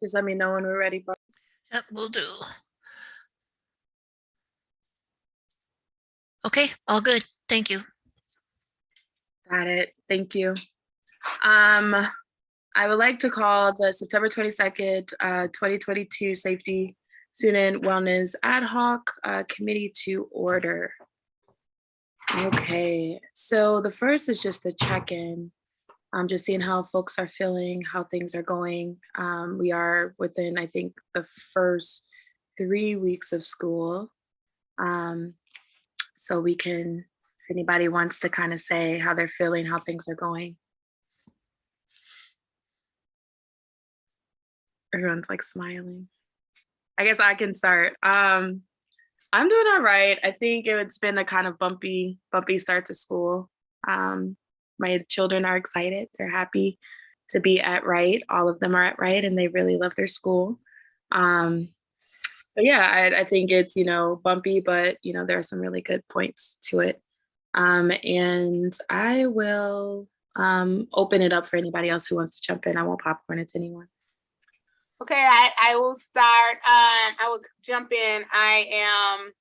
Just let me know when we're ready. Yep, will do. Okay, all good. Thank you. Got it. Thank you. Um, I would like to call the September 22nd, 2022 Safety Student Wellness Ad Hoc Committee to order. Okay, so the first is just the check-in. Just seeing how folks are feeling, how things are going. We are within, I think, the first 3 weeks of school. So we can, if anybody wants to kind of say how they're feeling, how things are going. Everyone's like smiling. I guess I can start. I'm doing all right. I think it's been a kind of bumpy start to school. My children are excited. They're happy to be at Wright. All of them are at Wright and they really love their school. But yeah, I think it's, bumpy, but, there are some really good points to it. And I will open it up for anybody else who wants to jump in. I won't popcorn it to anyone. Okay, I will start. I will jump in. I am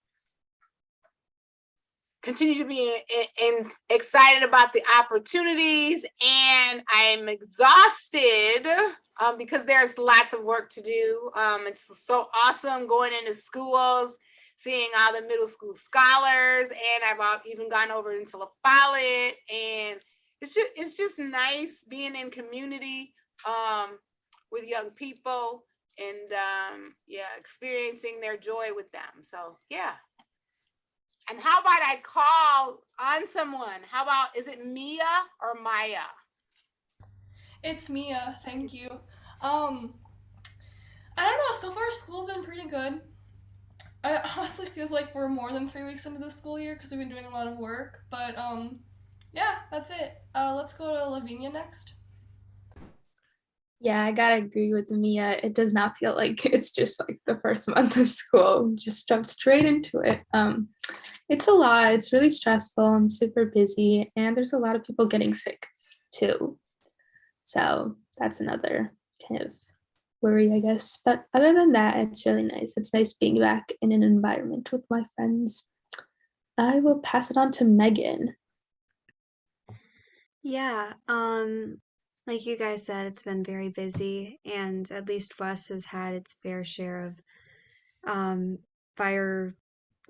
continue to be excited about the opportunities, and I'm exhausted because there's lots of work to do. It's so awesome going into schools, seeing all the middle school scholars, and I've even gone over into La Follette, and it's just nice being in community with young people and experiencing their joy with them. So yeah. And how about I call on someone? How about, is it Mia or Maya? It's Mia, thank you. I don't know, so far school's been pretty good. It honestly feels like we're more than 3 weeks into the school year because we've been doing a lot of work. But yeah, that's it. Let's go to Lavinia next. Yeah, I gotta agree with Mia. It does not feel like it's just like the first month of school. Just jumped straight into it. It's a lot. It's really stressful and super busy, and there's a lot of people getting sick too. So that's another kind of worry, I guess. But other than that, it's really nice. It's nice being back in an environment with my friends. I will pass it on to Megan. Yeah, like you guys said, it's been very busy, and at least Wes has had its fair share of fire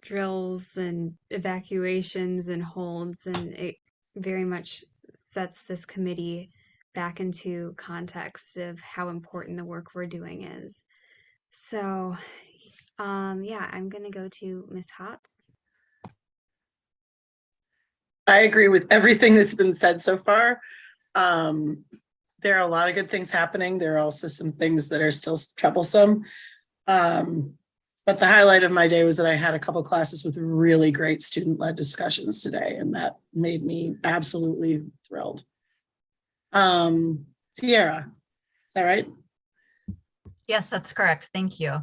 drills and evacuations and holds, and it very much sets this committee back into context of how important the work we're doing is. So, yeah, I'm gonna go to Miss Hotz. I agree with everything that's been said so far. There are a lot of good things happening. There are also some things that are still troublesome. But the highlight of my day was that I had a couple classes with really great student-led discussions today, and that made me absolutely thrilled. Sierra, is that right? Yes, that's correct. Thank you.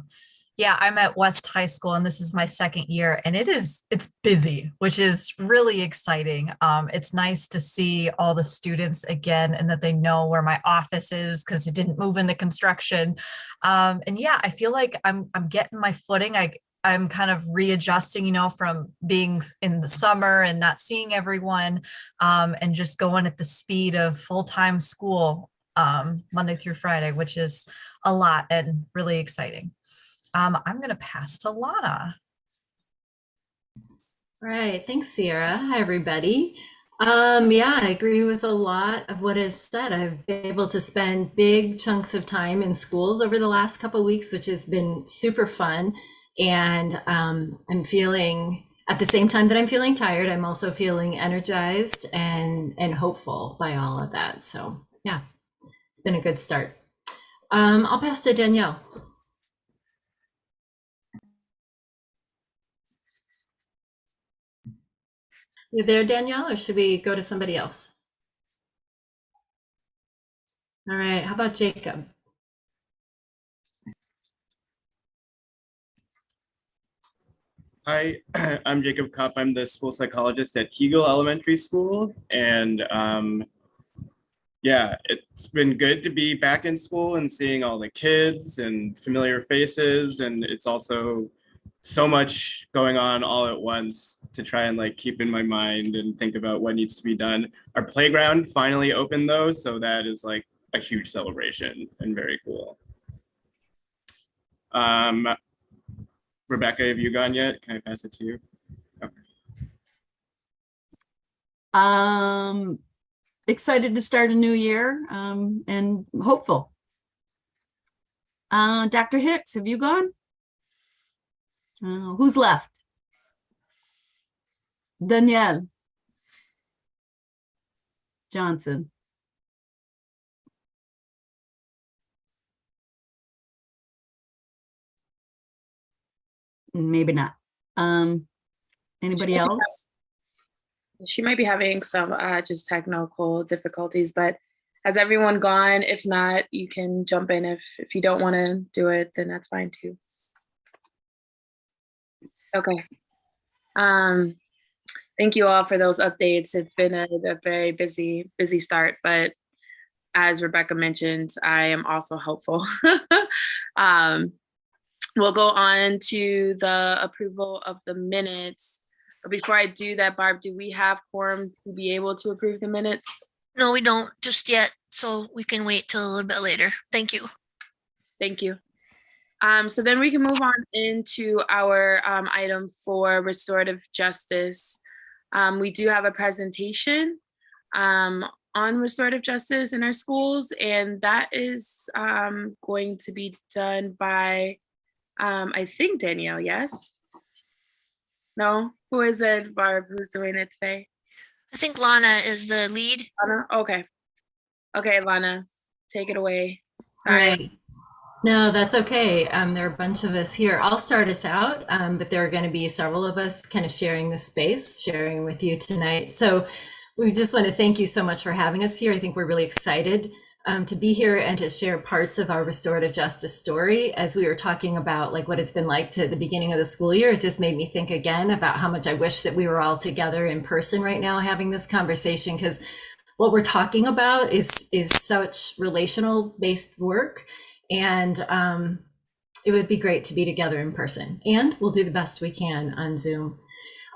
Yeah, I'm at West High School and this is my second year and it's busy, which is really exciting. It's nice to see all the students again and that they know where my office is because it didn't move in the construction. And yeah, I feel like I'm getting my footing. I'm kind of readjusting, from being in the summer and not seeing everyone and just going at the speed of full-time school Monday through Friday, which is a lot and really exciting. I'm going to pass to Lana. All right, thanks, Sierra. Hi, everybody. Yeah, I agree with a lot of what is said. I've been able to spend big chunks of time in schools over the last couple of weeks, which has been super fun. And I'm feeling, at the same time that I'm feeling tired, I'm also feeling energized and hopeful by all of that. So yeah, it's been a good start. I'll pass to Danielle. You there, Danielle, or should we go to somebody else? All right, how about Jacob? Hi, I'm Jacob Kopp. I'm the school psychologist at Kegel Elementary School, and yeah, it's been good to be back in school and seeing all the kids and familiar faces. And it's also so much going on all at once to try and like keep in my mind and think about what needs to be done. Our playground finally opened though, so that is like a huge celebration and very cool. Rebecca, have you gone yet? Can I pass it to you? Excited to start a new year, and hopeful. Dr. Hicks, have you gone? Who's left? Danielle Johnson. Maybe not. Anybody else? She might be having some just technical difficulties, but has everyone gone? If not, you can jump in. If you don't want to do it, then that's fine too. Okay. Thank you all for those updates. It's been a very busy start, but as Rebecca mentioned, I am also hopeful. We'll go on to the approval of the minutes. But before I do that, Barb, do we have quorum to be able to approve the minutes? No, we don't just yet, so we can wait till a little bit later. Thank you. Thank you. So then we can move on into our item for restorative justice. We do have a presentation on restorative justice in our schools, and that is going to be done by, I think, Danielle, yes? No? Who is it, Barb, who's doing it today? I think Lana is the lead. Lana? Okay. Okay, Lana, take it away. All right. No, that's okay. There are a bunch of us here. I'll start us out, but there are going to be several of us kind of sharing the space, sharing with you tonight. So we just want to thank you so much for having us here. I think we're really excited to be here and to share parts of our restorative justice story. As we were talking about like what it's been like to the beginning of the school year, it just made me think again about how much I wish that we were all together in person right now having this conversation, because what we're talking about is such relational based work. And it would be great to be together in person, and we'll do the best we can on Zoom.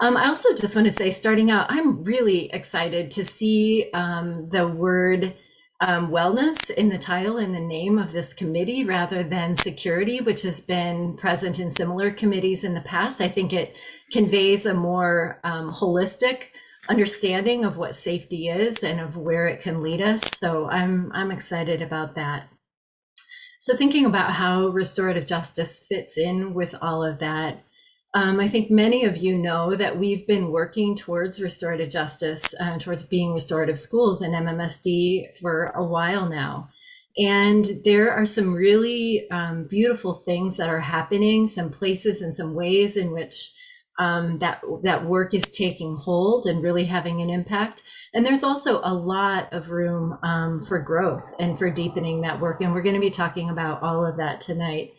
I also just want to say, starting out, I'm really excited to see the word wellness in the title and the name of this committee rather than security, which has been present in similar committees in the past. I think it conveys a more holistic understanding of what safety is and of where it can lead us. So I'm excited about that. So thinking about how restorative justice fits in with all of that, I think many of you know that we've been working towards restorative justice, towards being restorative schools in MMSD for a while now. And there are some really beautiful things that are happening, some places and some ways in which that work is taking hold and really having an impact. And there's also a lot of room for growth and for deepening that work. And we're going to be talking about all of that tonight.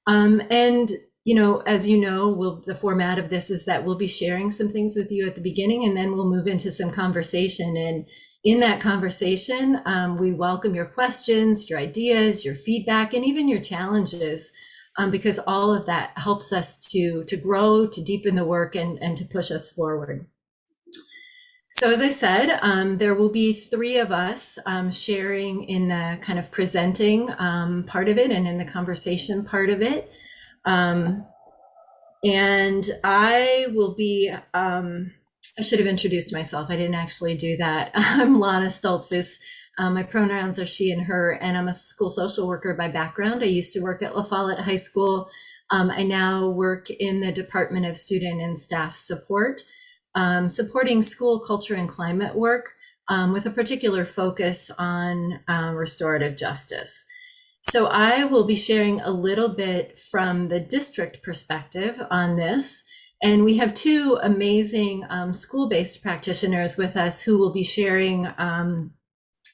And, you know, as you know, the format of this is that we'll be sharing some things with you at the beginning, and then we'll move into some conversation. And in that conversation, we welcome your questions, your ideas, your feedback, and even your challenges, because all of that helps us to grow, to deepen the work, and to push us forward. So as I said, there will be three of us sharing in the kind of presenting part of it and in the conversation part of it. And I will be, I should have introduced myself. I didn't actually do that. I'm Lana Stoltzfus. My pronouns are she and her, and I'm a school social worker by background. I used to work at La Follette High School. I now work in the Department of Student and Staff Support, supporting school culture and climate work with a particular focus on restorative justice. So I will be sharing a little bit from the district perspective on this. And we have two amazing school-based practitioners with us who will be sharing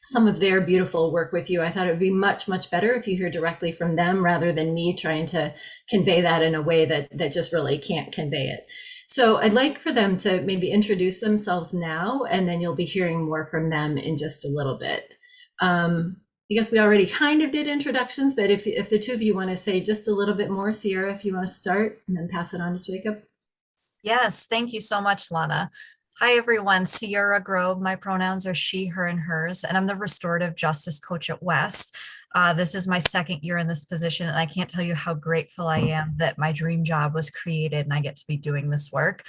some of their beautiful work with you. I thought it would be much, much better if you hear directly from them rather than me trying to convey that in a way that just really can't convey it. So I'd like for them to maybe introduce themselves now, and then you'll be hearing more from them in just a little bit. I guess we already kind of did introductions, but if the two of you want to say just a little bit more, Sierra, if you want to start and then pass it on to Jacob. Yes, thank you so much, Lana. Hi, everyone. Sierra Grove. My pronouns are she, her, and hers, and I'm the restorative justice coach at West. This is my second year in this position, and I can't tell you how grateful I am that my dream job was created and I get to be doing this work.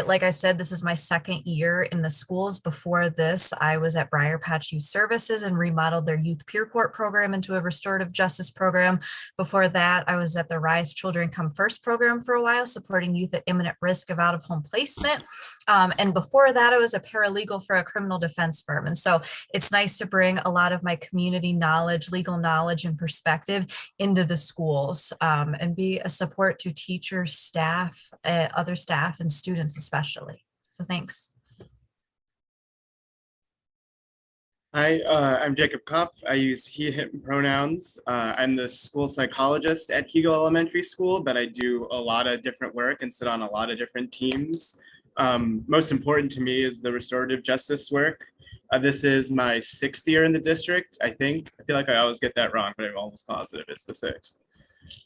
Like I said, this is my second year in the schools. Before this, I was at Briar Patch Youth Services and remodeled their youth peer court program into a restorative justice program. Before that, I was at the Rise Children Come First program for a while, supporting youth at imminent risk of out-of-home placement. And before that, I was a paralegal for a criminal defense firm. And so it's nice to bring a lot of my community knowledge, legal knowledge, and perspective into the schools, and be a support to teachers, staff, other staff, and students especially. So thanks. Hi, I'm Jacob Kopf. I use he, him pronouns. I'm the school psychologist at Kegel Elementary School, but I do a lot of different work and sit on a lot of different teams. Most important to me is the restorative justice work. This is my 6th year in the district, I think. I feel like I always get that wrong, but I'm almost positive it's the 6th.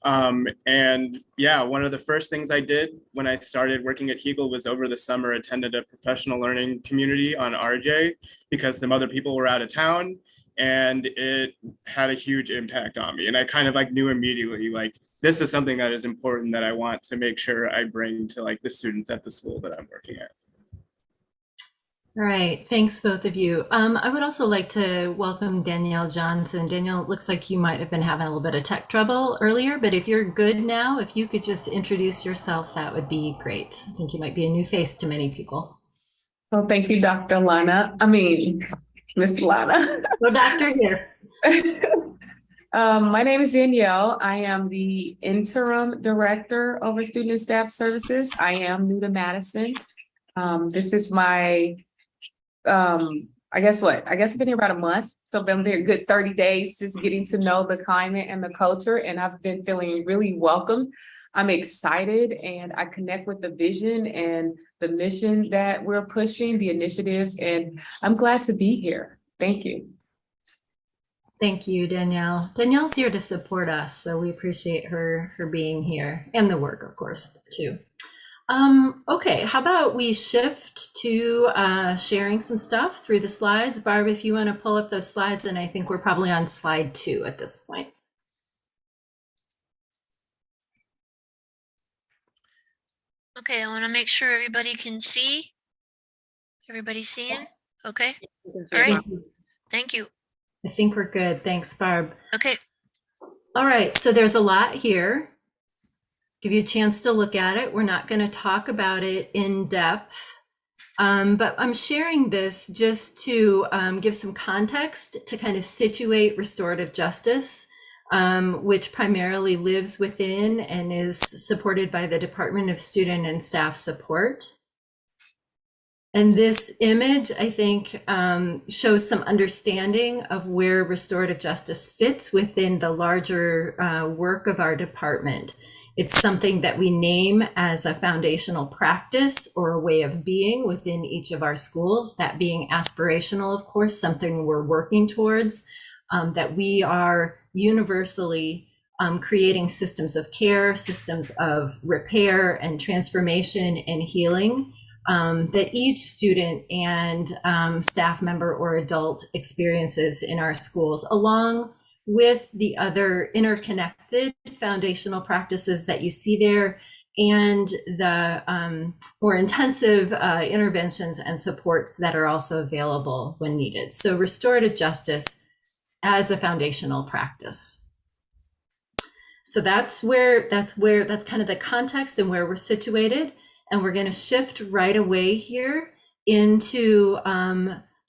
And yeah, one of the first things I did when I started working at Kegel was over the summer attended a professional learning community on RJ because some other people were out of town, and it had a huge impact on me. And I kind of like knew immediately, like, this is something that is important that I want to make sure I bring to like the students at the school that I'm working at. All right, thanks both of you. I would also like to welcome Danielle Johnson. Danielle, looks like you might have been having a little bit of tech trouble earlier, but if you're good now, if you could just introduce yourself, that would be great. I think you might be a new face to many people. Well, thank you, Dr. Lana. Miss Lana. No doctor here. My name is Danielle. I am the interim director over student and staff services. I am new to Madison. This is my I guess I've been here about a month. So I've been there a good 30 days, just getting to know the climate and the culture. And I've been feeling really welcome. I'm excited and I connect with the vision and the mission that we're pushing, the initiatives, and I'm glad to be here. Thank you. Thank you, Danielle. Danielle's here to support us, so we appreciate her being here and the work, of course, too. Okay, how about we shift to sharing some stuff through the slides. Barb, if you want to pull up those slides, and I think we're probably on slide 2 at this point. Okay, I want to make sure everybody can see. Everybody seeing? Okay. All right. Thank you. I think we're good. Thanks, Barb. Okay. All right, so there's a lot here. Give you a chance to look at it. We're not going to talk about it in depth, but I'm sharing this just to give some context to kind of situate restorative justice, which primarily lives within and is supported by the Department of Student and Staff Support. And this image, I think, shows some understanding of where restorative justice fits within the larger work of our department. It's something that we name as a foundational practice or a way of being within each of our schools, that being aspirational, of course, something we're working towards, that we are universally creating systems of care, systems of repair and transformation and healing that each student and staff member or adult experiences in our schools, along with the other interconnected foundational practices that you see there and the more intensive interventions and supports that are also available when needed. So restorative justice as a foundational practice. So that's kind of the context and where we're situated. And we're going to shift right away here into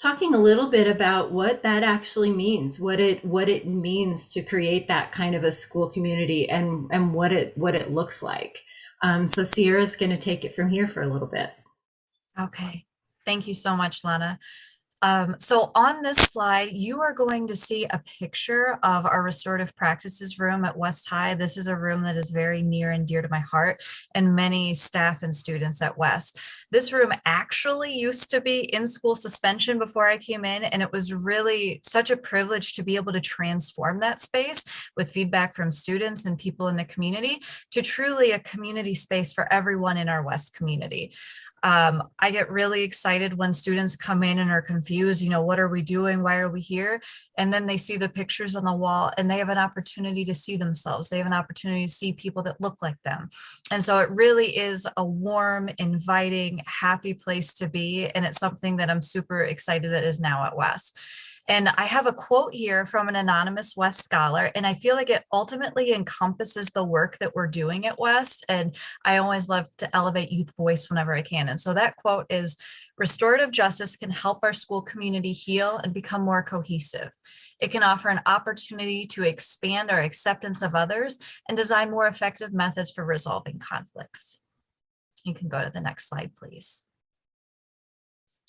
talking a little bit about what that actually means, what it means to create that kind of a school community and what it looks like. So Sierra's going to take it from here for a little bit. Okay. Thank you so much, Lana. So on this slide, you are going to see a picture of our restorative practices room at West High. This is a room that is very near and dear to my heart and many staff and students at West. This room actually used to be in school suspension before I came in, and it was really such a privilege to be able to transform that space with feedback from students and people in the community to truly a community space for everyone in our West community. I get really excited when students come in and are confused, you know, what are we doing? Why are we here? And then they see the pictures on the wall and they have an opportunity to see themselves. They have an opportunity to see people that look like them. And so it really is a warm, inviting, happy place to be. And it's something that I'm super excited that is now at West. And I have a quote here from an anonymous West scholar, and I feel like it ultimately encompasses the work that we're doing at West. And I always love to elevate youth voice whenever I can. And so that quote is, "Restorative justice can help our school community heal and become more cohesive. It can offer an opportunity to expand our acceptance of others and design more effective methods for resolving conflicts." You can go to the next slide, please.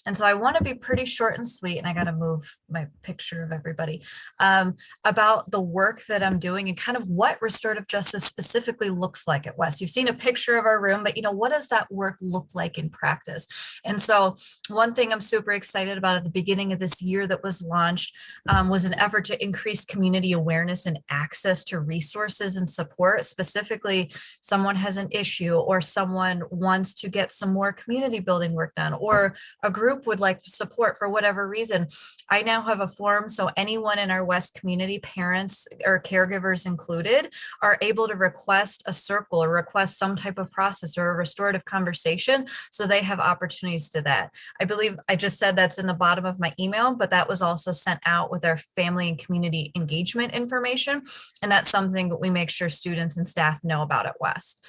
And so I want to be pretty short and sweet, and I got to move my picture of everybody, about the work that I'm doing and kind of what restorative justice specifically looks like at West. You've seen a picture of our room, but you know, what does that work look like in practice? And so one thing I'm super excited about at the beginning of this year that was launched was an effort to increase community awareness and access to resources and support. Specifically, someone has an issue or someone wants to get some more community building work done, or a group would like support for whatever reason. I now have a form, so anyone in our West community, parents or caregivers included, are able to request a circle or request some type of process or a restorative conversation, so they have opportunities to that. I believe I just said that's in the bottom of my email, but that was also sent out with our family and community engagement information, and that's something that we make sure students and staff know about at West.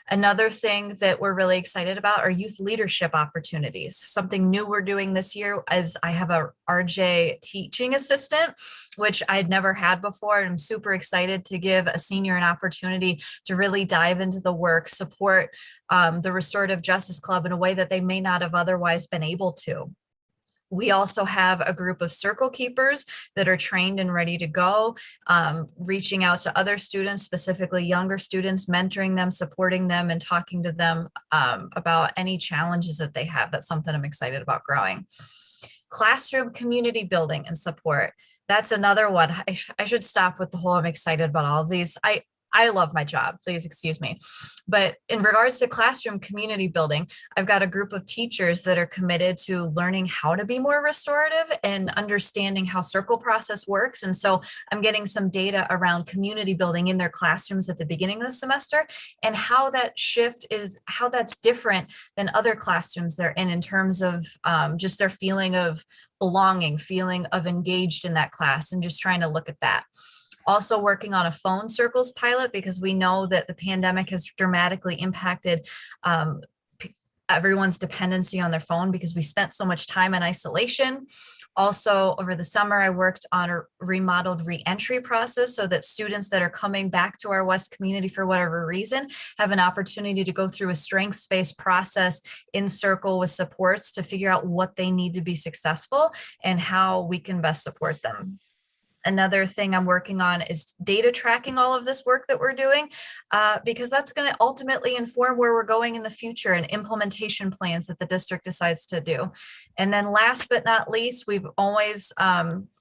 Another thing that we're really excited about are youth leadership opportunities. Something new we're doing this year is I have a RJ teaching assistant, which I had never had before. And I'm super excited to give a senior an opportunity to really dive into the work, support the Restorative Justice Club in a way that they may not have otherwise been able to. We also have a group of circle keepers that are trained and ready to go, reaching out to other students, specifically younger students, mentoring them, supporting them, and talking to them about any challenges that they have. That's something I'm excited about growing. Classroom community building and support. That's another one. I should stop with the whole I'm excited about all of these. I love my job, please excuse me. But in regards to classroom community building, I've got a group of teachers that are committed to learning how to be more restorative and understanding how circle process works. And so I'm getting some data around community building in their classrooms at the beginning of the semester, and how that shift is, how that's different than other classrooms they're in terms of just their feeling of belonging, feeling of engaged in that class, and just trying to look at that. Also working on a phone circles pilot, because we know that the pandemic has dramatically impacted everyone's dependency on their phone because we spent so much time in isolation. Also, over the summer, I worked on a remodeled re-entry process so that students that are coming back to our West community for whatever reason have an opportunity to go through a strengths-based process in circle with supports to figure out what they need to be successful and how we can best support them. Another thing I'm working on is data tracking all of this work that we're doing, because that's going to ultimately inform where we're going in the future and implementation plans that the district decides to do. And then last but not least, we've always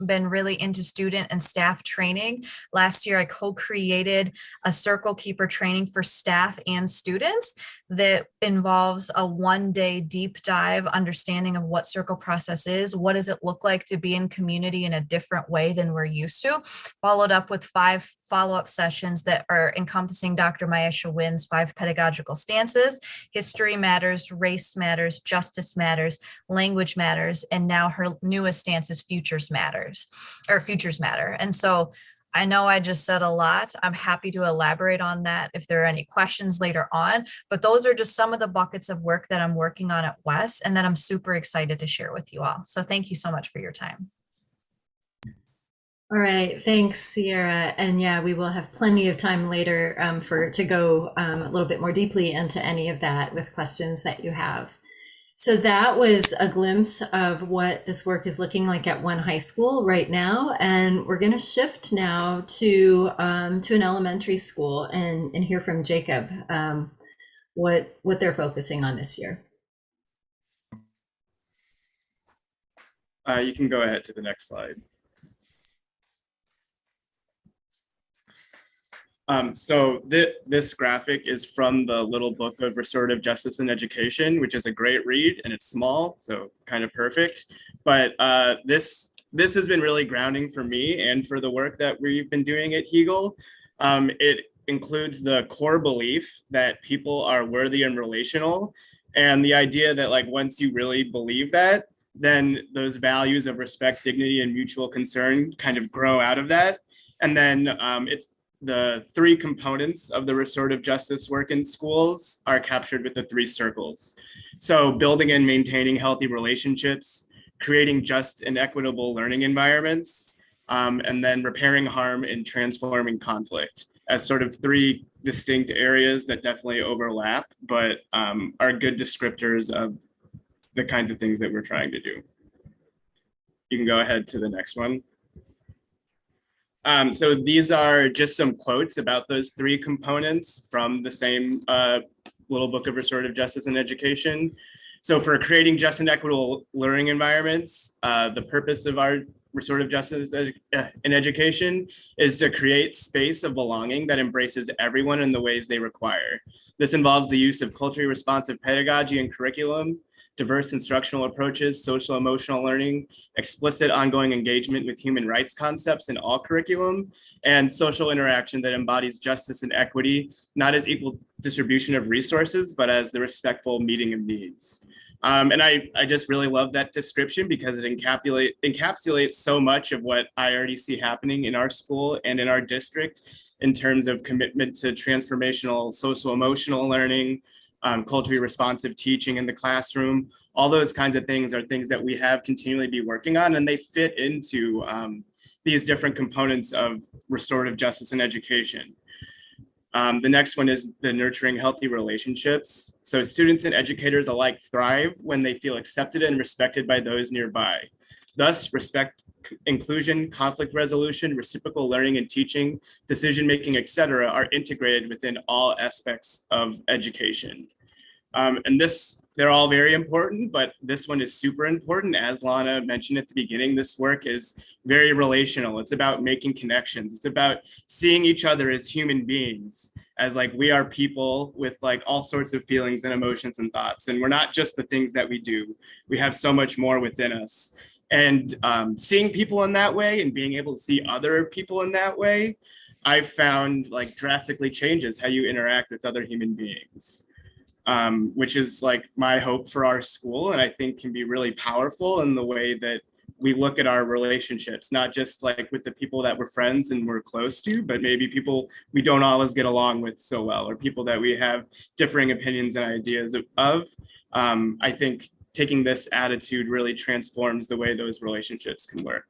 been really into student and staff training. Last year, I co-created a circle keeper training for staff and students that involves a one-day deep dive understanding of what circle process is, what does it look like to be in community in a different way than we're used to, followed up with 5 follow-up sessions that are encompassing Dr. Myesha Wynn's 5 pedagogical stances: history matters, race matters, justice matters, language matters, and now her newest stance is futures matters, or futures matter. And so I know I just said a lot. I'm happy to elaborate on that if there are any questions later on, but those are just some of the buckets of work that I'm working on at West and that I'm super excited to share with you all. So thank you so much for your time. All right, thanks, Sierra. And yeah, we will have plenty of time later to go a little bit more deeply into any of that with questions that you have. So that was a glimpse of what this work is looking like at one high school right now, and we're going to shift now to an elementary school and hear from Jacob what they're focusing on this year. You can go ahead to the next slide. So this graphic is from the Little Book of Restorative Justice in Education, which is a great read, and it's small, so kind of perfect. But this has been really grounding for me and for the work that we've been doing at Hegel. It includes the core belief that people are worthy and relational, and the idea that like once you really believe that, then those values of respect, dignity, and mutual concern kind of grow out of that. And then it's the three components of the restorative justice work in schools are captured with the three circles. So building and maintaining healthy relationships, creating just and equitable learning environments, and then repairing harm and transforming conflict as sort of three distinct areas that definitely overlap, but are good descriptors of the kinds of things that we're trying to do. You can go ahead to the next one. So these are just some quotes about those three components from the same Little Book of Restorative Justice in Education. So for creating just and equitable learning environments, the purpose of our restorative justice in education is to create space of belonging that embraces everyone in the ways they require. This involves the use of culturally responsive pedagogy and curriculum, diverse instructional approaches, social emotional learning, explicit ongoing engagement with human rights concepts in all curriculum, and social interaction that embodies justice and equity, not as equal distribution of resources, but as the respectful meeting of needs. And I just really love that description because it encapsulates so much of what I already see happening in our school and in our district in terms of commitment to transformational social emotional learning, culturally responsive teaching in the classroom. All those kinds of things are things that we have continually be working on, and they fit into these different components of restorative justice in education. The next one is the nurturing healthy relationships. So students and educators alike thrive when they feel accepted and respected by those nearby. Thus, respect, inclusion, conflict resolution, reciprocal learning and teaching, decision-making, etc., are integrated within all aspects of education. And they're all very important, but this one is super important. As Lana mentioned at the beginning, this work is very relational. It's about making connections. It's about seeing each other as human beings, as like we are people with like all sorts of feelings and emotions and thoughts. And we're not just the things that we do. We have so much more within us. And seeing people in that way and being able to see other people in that way, I've found like drastically changes how you interact with other human beings. Which is like my hope for our school, and I think can be really powerful in the way that we look at our relationships, not just like with the people that we're friends and we're close to, but maybe people we don't always get along with so well, or people that we have differing opinions and ideas of. I think taking this attitude really transforms the way those relationships can work.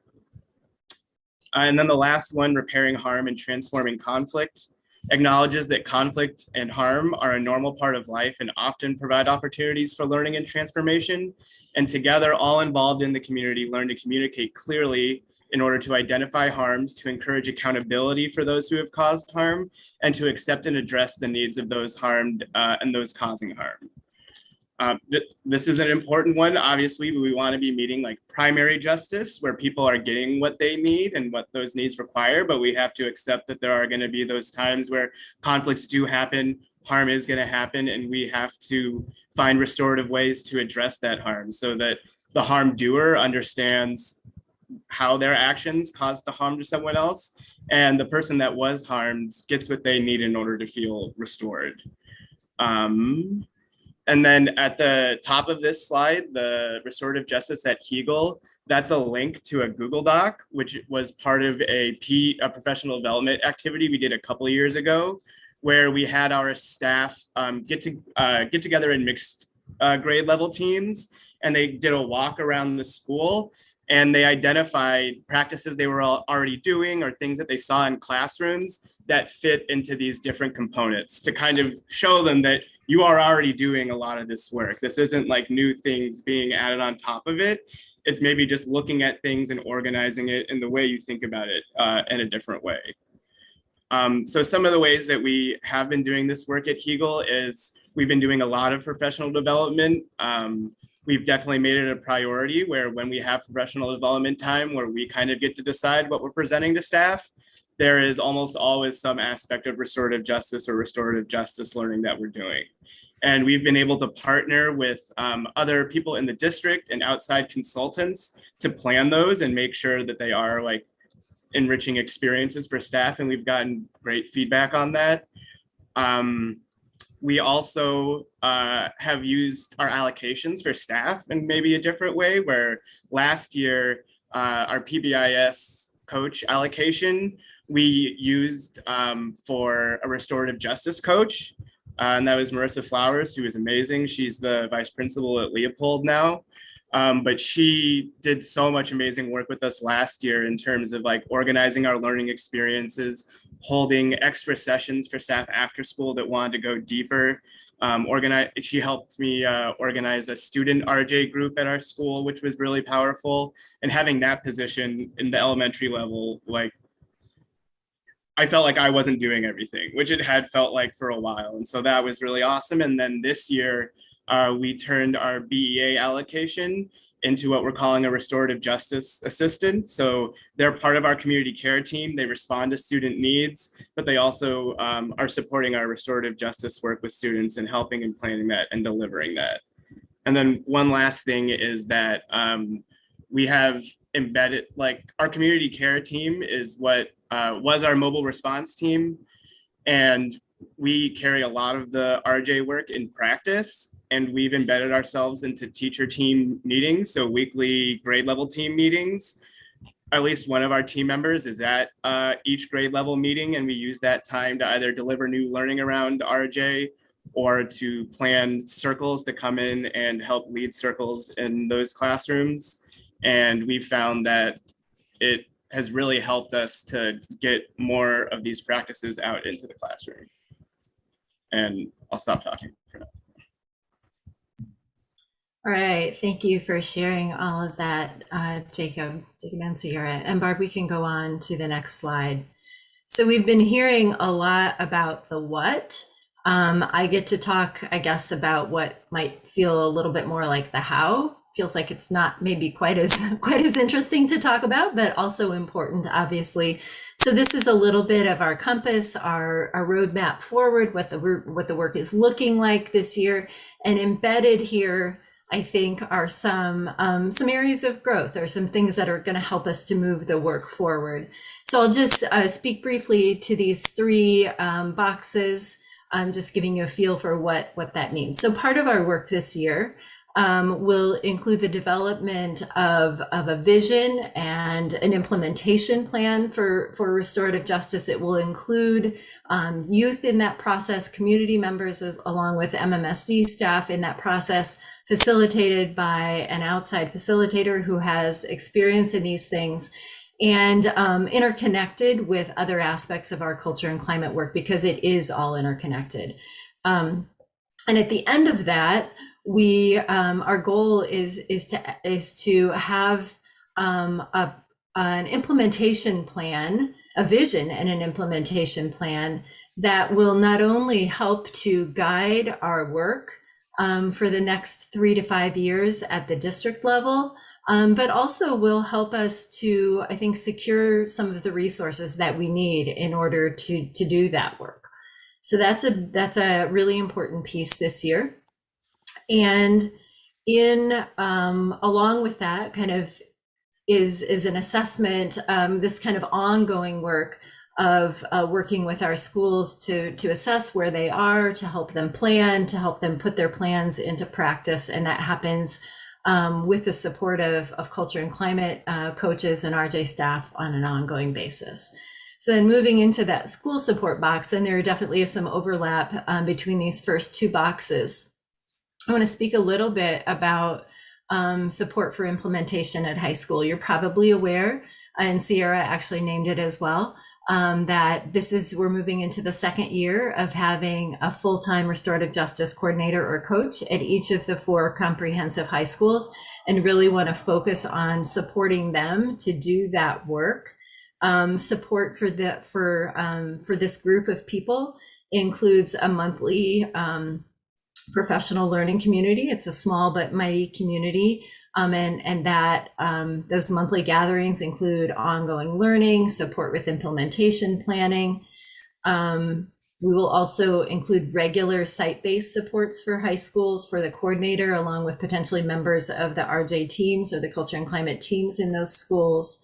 And then the last one, repairing harm and transforming conflict, acknowledges that conflict and harm are a normal part of life and often provide opportunities for learning and transformation. And together, all involved in the community learn to communicate clearly in order to identify harms, to encourage accountability for those who have caused harm, and to accept and address the needs of those harmed and those causing harm. This is an important one. Obviously, we want to be meeting like primary justice where people are getting what they need and what those needs require, but we have to accept that there are going to be those times where conflicts do happen, harm is going to happen, and we have to find restorative ways to address that harm so that the harm doer understands how their actions caused the harm to someone else, and the person that was harmed gets what they need in order to feel restored. And then at the top of this slide, the restorative justice at Hegel, that's a link to a Google Doc, which was part of a professional development activity we did a couple of years ago, where we had our staff get together in mixed grade level teams, and they did a walk around the school, and they identified practices they were already doing or things that they saw in classrooms that fit into these different components to kind of show them that you are already doing a lot of this work. This isn't like new things being added on top of it. It's maybe just looking at things and organizing it in the way you think about it in a different way. So some of the ways that we have been doing this work at Hegel is we've been doing a lot of professional development. We've definitely made it a priority where when we have professional development time where we kind of get to decide what we're presenting to staff, there is almost always some aspect of restorative justice or restorative justice learning that we're doing. And we've been able to partner with other people in the district and outside consultants to plan those and make sure that they are like enriching experiences for staff. And we've gotten great feedback on that. We also have used our allocations for staff in maybe a different way, where last year, our PBIS coach allocation, we used for a restorative justice coach. And that was Marissa Flowers, who is amazing. She's the vice principal at Leopold now. But she did so much amazing work with us last year in terms of like organizing our learning experiences, holding extra sessions for staff after school that wanted to go deeper. She helped me organize a student RJ group at our school, which was really powerful. And having that position in the elementary level, like I felt like I wasn't doing everything, which it had felt like for a while. And so that was really awesome. And then this year, we turned our BEA allocation into what we're calling a restorative justice assistant. So they're part of our community care team. They respond to student needs, but they also are supporting our restorative justice work with students and helping and planning that and delivering that. And then one last thing is that we have embedded, like our community care team is what was our mobile response team. And we carry a lot of the RJ work in practice, and we've embedded ourselves into teacher team meetings. So weekly grade level team meetings. At least one of our team members is at each grade level meeting, and we use that time to either deliver new learning around RJ or to plan circles to come in and help lead circles in those classrooms. And we found that it has really helped us to get more of these practices out into the classroom. And I'll stop talking for now. All right, thank you for sharing all of that, Jacob and Sierra. And Barb, we can go on to the next slide. So we've been hearing a lot about the what. I get to talk, I guess, about what might feel a little bit more like the how. Feels like it's not maybe quite as interesting to talk about, but also important, obviously. So this is a little bit of our compass, our roadmap forward, what the work is looking like this year, and embedded here, I think, are some areas of growth or some things that are going to help us to move the work forward. So I'll just speak briefly to these three boxes. I'm just giving you a feel for what that means. So part of our work this year will include the development of a vision and an implementation plan for restorative justice. It will include youth in that process, community members, along with MMSD staff in that process, facilitated by an outside facilitator who has experience in these things, and interconnected with other aspects of our culture and climate work, because it is all interconnected. And at the end of that, our goal is to have an implementation plan, a vision and an implementation plan that will not only help to guide our work for the next 3 to 5 years at the district level, but also will help us to, I think, secure some of the resources that we need in order to do that work. So that's a really important piece this year. And along with that kind of is an assessment, this kind of ongoing work of working with our schools to assess where they are, to help them plan, to help them put their plans into practice. And that happens with the support of culture and climate coaches and RJ staff on an ongoing basis. So then moving into that school support box, and there definitely is some overlap between these first two boxes. I want to speak a little bit about support for implementation at high school. You're probably aware, and Sierra actually named it as well, that we're moving into the second year of having a full-time restorative justice coordinator or coach at each of the 4 comprehensive high schools, and really want to focus on supporting them to do that work. Support for this group of people includes a monthly professional learning community. It's a small but mighty community. And that those monthly gatherings include ongoing learning, support with implementation planning. We will also include regular site-based supports for high schools for the coordinator, along with potentially members of the RJ teams or the culture and climate teams in those schools.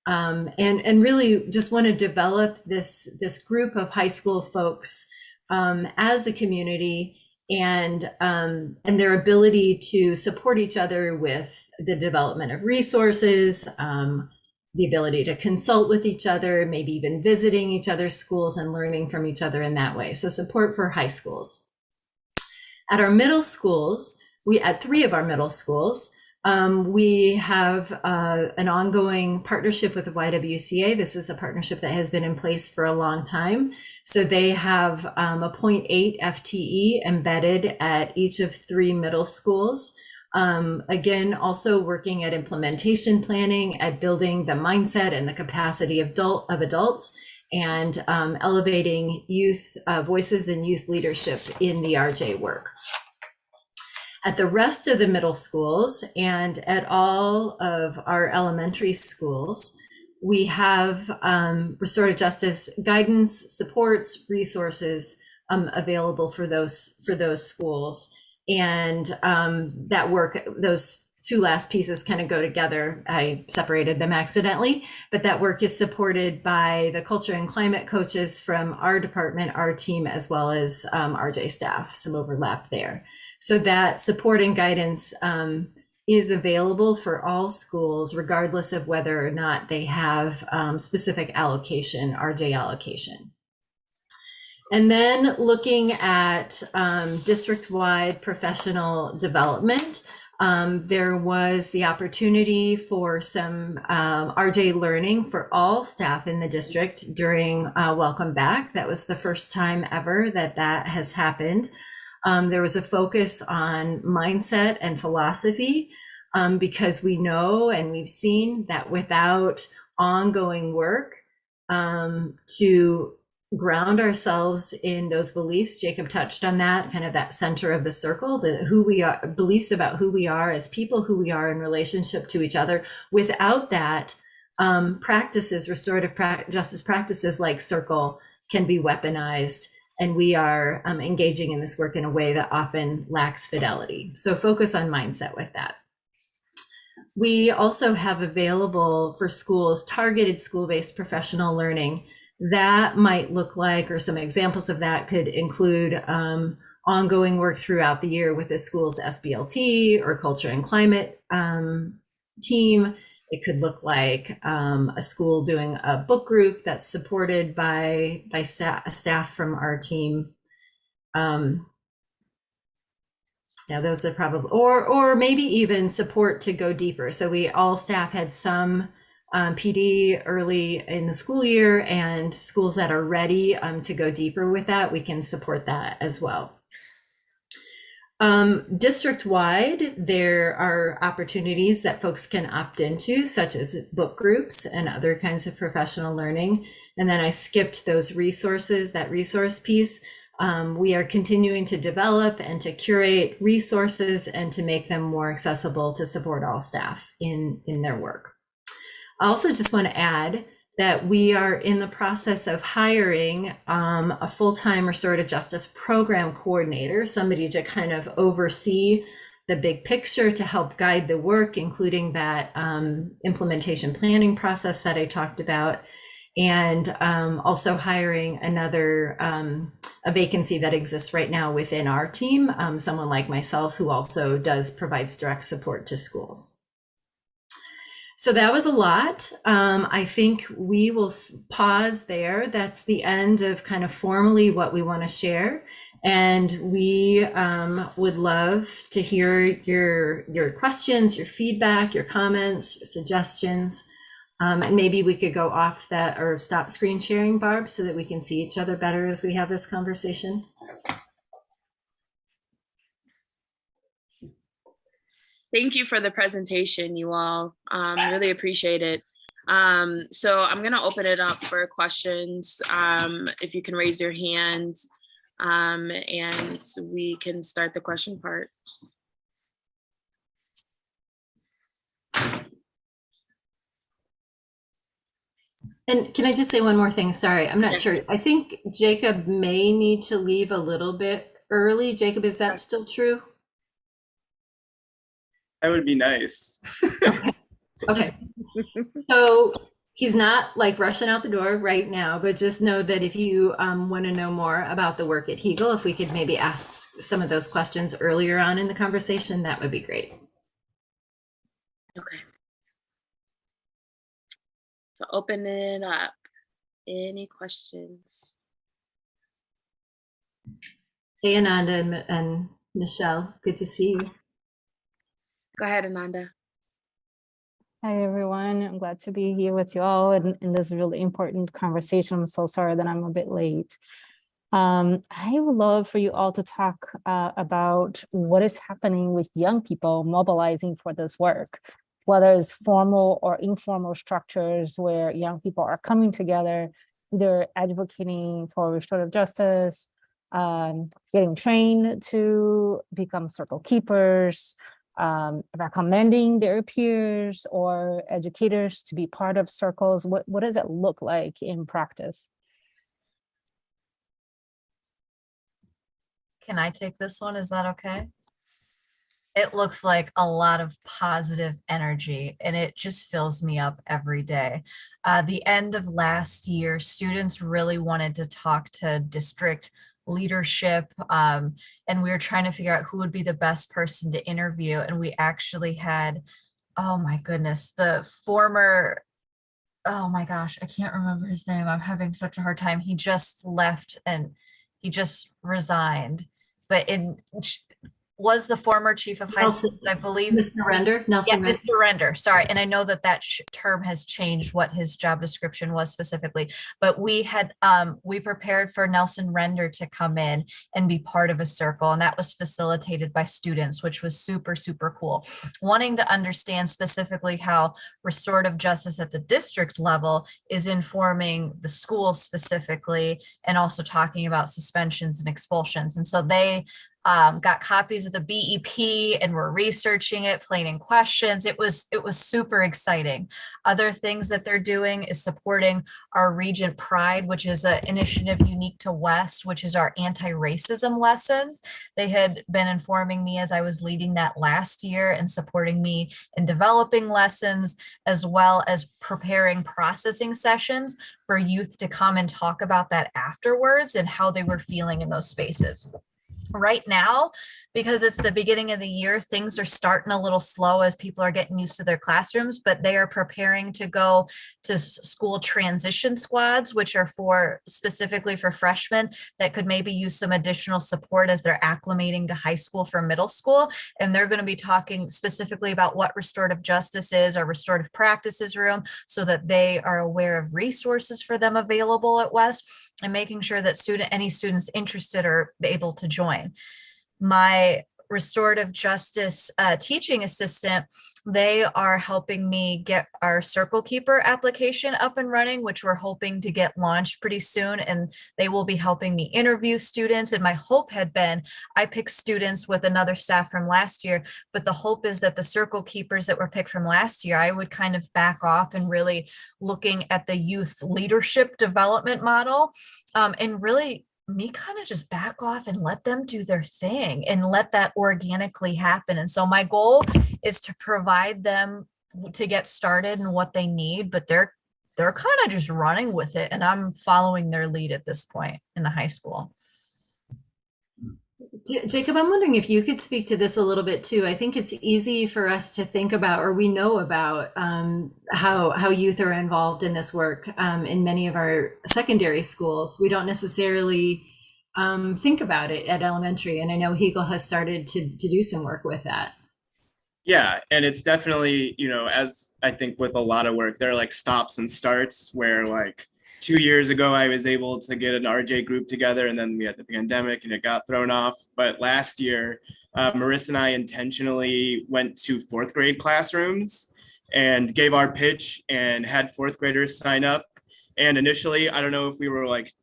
And really just want to develop this group of high school folks as a community, and their ability to support each other with the development of resources, the ability to consult with each other, maybe even visiting each other's schools and learning from each other in that way. So support for high schools. At our middle schools, at 3 of our middle schools, we have an ongoing partnership with the YWCA. This is a partnership that has been in place for a long time. So they have a 0.8 FTE embedded at each of 3 middle schools. Again, also working at implementation planning, at building the mindset and the capacity of adults, and elevating youth voices and youth leadership in the RJ work. At the rest of the middle schools and at all of our elementary schools, we have restorative justice guidance, supports, resources available for those schools. And that work, those 2 last pieces kind of go together. I separated them accidentally, but that work is supported by the culture and climate coaches from our department, our team, as well as RJ staff, some overlap there. So that support and guidance is available for all schools, regardless of whether or not they have specific allocation, RJ allocation. And then looking at district-wide professional development, there was the opportunity for some RJ learning for all staff in the district during Welcome Back. That was the first time ever that has happened. There was a focus on mindset and philosophy, because we know and we've seen that without ongoing work to ground ourselves in those beliefs, Jacob touched on that, kind of that center of the circle, who we are, beliefs about who we are as people, who we are in relationship to each other. Without that, practices, restorative justice practices like Circle can be weaponized. And we are engaging in this work in a way that often lacks fidelity. So focus on mindset with that. We also have available for schools targeted school-based professional learning. That might look like, or some examples of that could include ongoing work throughout the year with the school's SBLT or culture and climate team. It could look like a school doing a book group that's supported by staff from our team. Yeah, those are probably, or maybe even support to go deeper. So all staff had some PD early in the school year, and schools that are ready to go deeper with that, we can support that as well. District-wide, there are opportunities that folks can opt into, such as book groups and other kinds of professional learning. And then I skipped those resources, that resource piece. We are continuing to develop and to curate resources and to make them more accessible to support all staff in their work. I also just want to add that we are in the process of hiring a full-time restorative justice program coordinator, somebody to kind of oversee the big picture, to help guide the work, including that implementation planning process that I talked about, and also hiring a vacancy that exists right now within our team, someone like myself who also provides direct support to schools. So that was a lot. I think we will pause there. That's the end of kind of formally what we want to share. And we would love to hear your questions, your feedback, your comments, your suggestions. And maybe we could go off that or stop screen sharing, Barb, so that we can see each other better as we have this conversation. Thank you for the presentation, you all. Really appreciate it. So I'm gonna open it up for questions. If you can raise your hand, and we can start the question part. And can I just say one more thing? Sorry, I'm not sure. I think Jacob may need to leave a little bit early. Jacob, is that still true? That would be nice. Okay. So he's not like rushing out the door right now, but just know that if you want to know more about the work at Hegel, if we could maybe ask some of those questions earlier on in the conversation, that would be great. Okay. So open it up. Any questions? Hey, Ananda and Michelle, good to see you. Go ahead, Ananda. Hi, everyone. I'm glad to be here with you all in this really important conversation. I'm so sorry that I'm a bit late. I would love for you all to talk about what is happening with young people mobilizing for this work, whether it's formal or informal structures where young people are coming together, either advocating for restorative justice, getting trained to become circle keepers, recommending their peers or educators to be part of circles. What does it look like in practice? Can I take this one? Is that okay? It looks like a lot of positive energy and it just fills me up every day. The end of last year, students really wanted to talk to district leadership, and we were trying to figure out who would be the best person to interview. And we actually had, oh my goodness, the former, oh my gosh, I can't remember his name. I'm having such a hard time. He just left and he just resigned, but was the former chief of high school, I believe. Mr. Render, Nelson Yeah, Mr. Render, sorry. And I know that that term has changed what his job description was specifically, but we had, we prepared for Nelson Render to come in and be part of a circle. And that was facilitated by students, which was super, super cool. Wanting to understand specifically how restorative justice at the district level is informing the schools specifically, and also talking about suspensions and expulsions. And so they got copies of the BEP and we're researching it, planning questions. It was super exciting. Other things that they're doing is supporting our Regent Pride, which is an initiative unique to West, which is our anti-racism lessons. They had been informing me as I was leading that last year and supporting me in developing lessons, as well as preparing processing sessions for youth to come and talk about that afterwards and how they were feeling in those spaces. Right now, because it's the beginning of the year, things are starting a little slow as people are getting used to their classrooms, but they are preparing to go to school transition squads, which are specifically for freshmen that could maybe use some additional support as they're acclimating to high school for middle school. And they're going to be talking specifically about what restorative justice is, our restorative practices room, so that they are aware of resources for them available at West, and making sure that any students interested are able to join. My restorative justice teaching assistant, they are helping me get our Circle Keeper application up and running, which we're hoping to get launched pretty soon. And they will be helping me interview students. And my hope had been, I picked students with another staff from last year, but the hope is that the Circle Keepers that were picked from last year, I would kind of back off and really looking at the youth leadership development model, and really me kind of just back off and let them do their thing and let that organically happen. And so my goal is to provide them to get started and what they need, but they're kind of just running with it. And I'm following their lead at this point in the high school. Jacob, I'm wondering if you could speak to this a little bit too. I think it's easy for us to think about, or we know about how youth are involved in this work in many of our secondary schools. We don't necessarily think about it at elementary. And I know Hegel has started to do some work with that. Yeah, and it's definitely, as I think with a lot of work, there are like stops and starts where like 2 years ago, I was able to get an RJ group together and then we had the pandemic and it got thrown off. But last year, Marissa and I intentionally went to fourth grade classrooms and gave our pitch and had fourth graders sign up. And initially, I don't know if we were like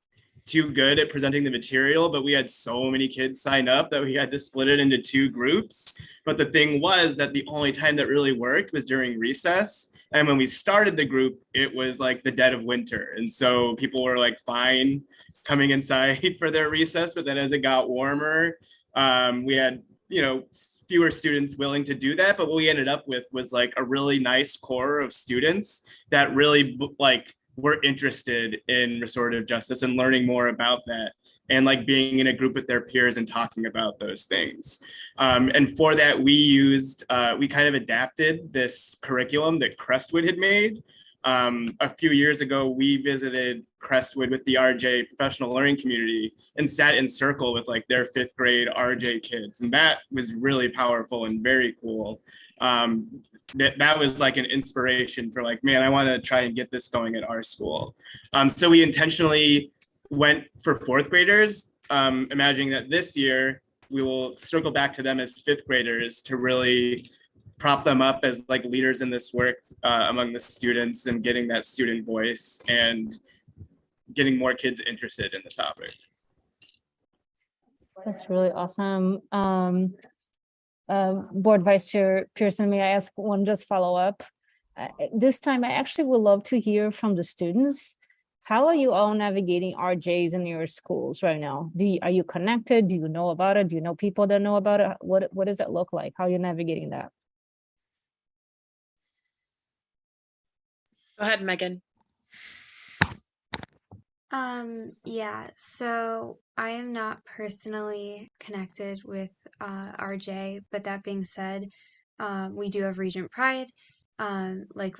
too good at presenting the material, but we had so many kids sign up that we had to split it into 2 groups. But the thing was that the only time that really worked was during recess. And when we started the group, it was like the dead of winter. And so people were like fine coming inside for their recess. But then as it got warmer, we had, fewer students willing to do that. But what we ended up with was like a really nice core of students that really like were interested in restorative justice and learning more about that and like being in a group with their peers and talking about those things. And for that, we kind of adapted this curriculum that Crestwood had made. A few years ago, we visited Crestwood with the RJ professional learning community and sat in circle with like their 5th grade RJ kids. And that was really powerful and very cool. That was like an inspiration for like, man, I want to try and get this going at our school. So we intentionally went for 4th graders, imagining that this year we will circle back to them as 5th graders to really prop them up as like leaders in this work among the students and getting that student voice and getting more kids interested in the topic. That's really awesome. Board Vice Chair Pearson, may I ask one just follow up? This time, I actually would love to hear from the students. How are you all navigating RJs in your schools right now? Are you connected? Do you know about it? Do you know people that know about it? What does it look like? How are you navigating that? Go ahead, Megan. Yeah, so I am not personally connected with RJ, but that being said, we do have Regent Pride, like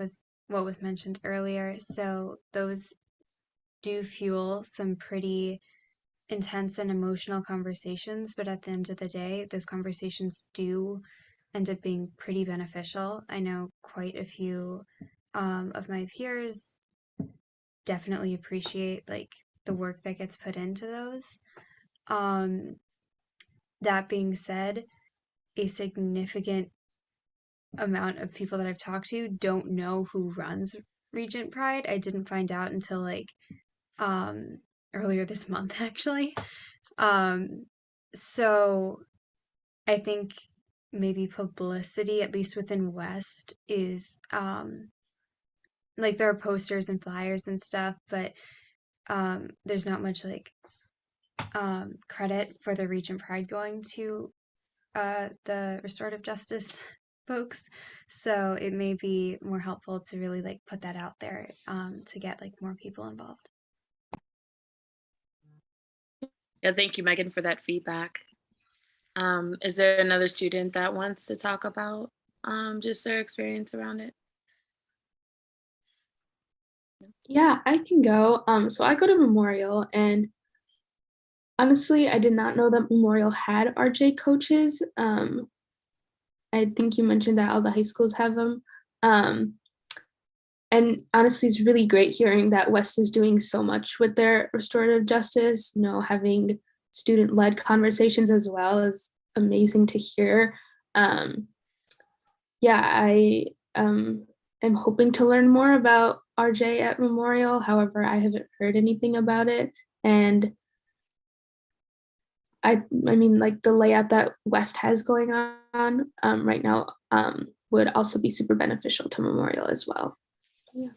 what was mentioned earlier. So those do fuel some pretty intense and emotional conversations, but at the end of the day, those conversations do end up being pretty beneficial. I know quite a few of my peers definitely appreciate like the work that gets put into those. That being said, a significant amount of people that I've talked to don't know who runs Regent Pride. I didn't find out until like earlier this month actually. So I think maybe publicity, at least within West, is like there are posters and flyers and stuff, but there's not much like credit for the Regent Pride going to the restorative justice folks. So it may be more helpful to really like put that out there to get like more people involved. Yeah, thank you, Megan, for that feedback. Is there another student that wants to talk about just their experience around it? Yeah, I can go. So I go to Memorial, and honestly, I did not know that Memorial had RJ coaches. I think you mentioned that all the high schools have them. And honestly, it's really great hearing that West is doing so much with their restorative justice, having student-led conversations as well is amazing to hear. Yeah, I am hoping to learn more about RJ at Memorial. However, I haven't heard anything about it. And I mean, like the layout that West has going on right now would also be super beneficial to Memorial as well. Yeah.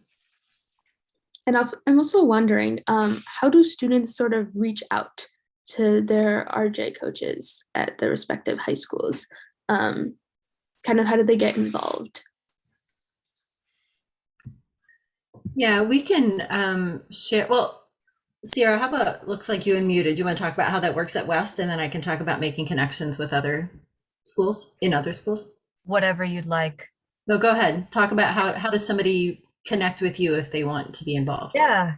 And also, I'm also wondering, how do students sort of reach out to their RJ coaches at their respective high schools? Kind of how do they get involved? Yeah, we can share. Well, Sierra, how about, looks like you unmuted. Do you want to talk about how that works at West? And then I can talk about making connections with other schools, in other schools. Whatever you'd like. No, go ahead. Talk about how does somebody connect with you if they want to be involved?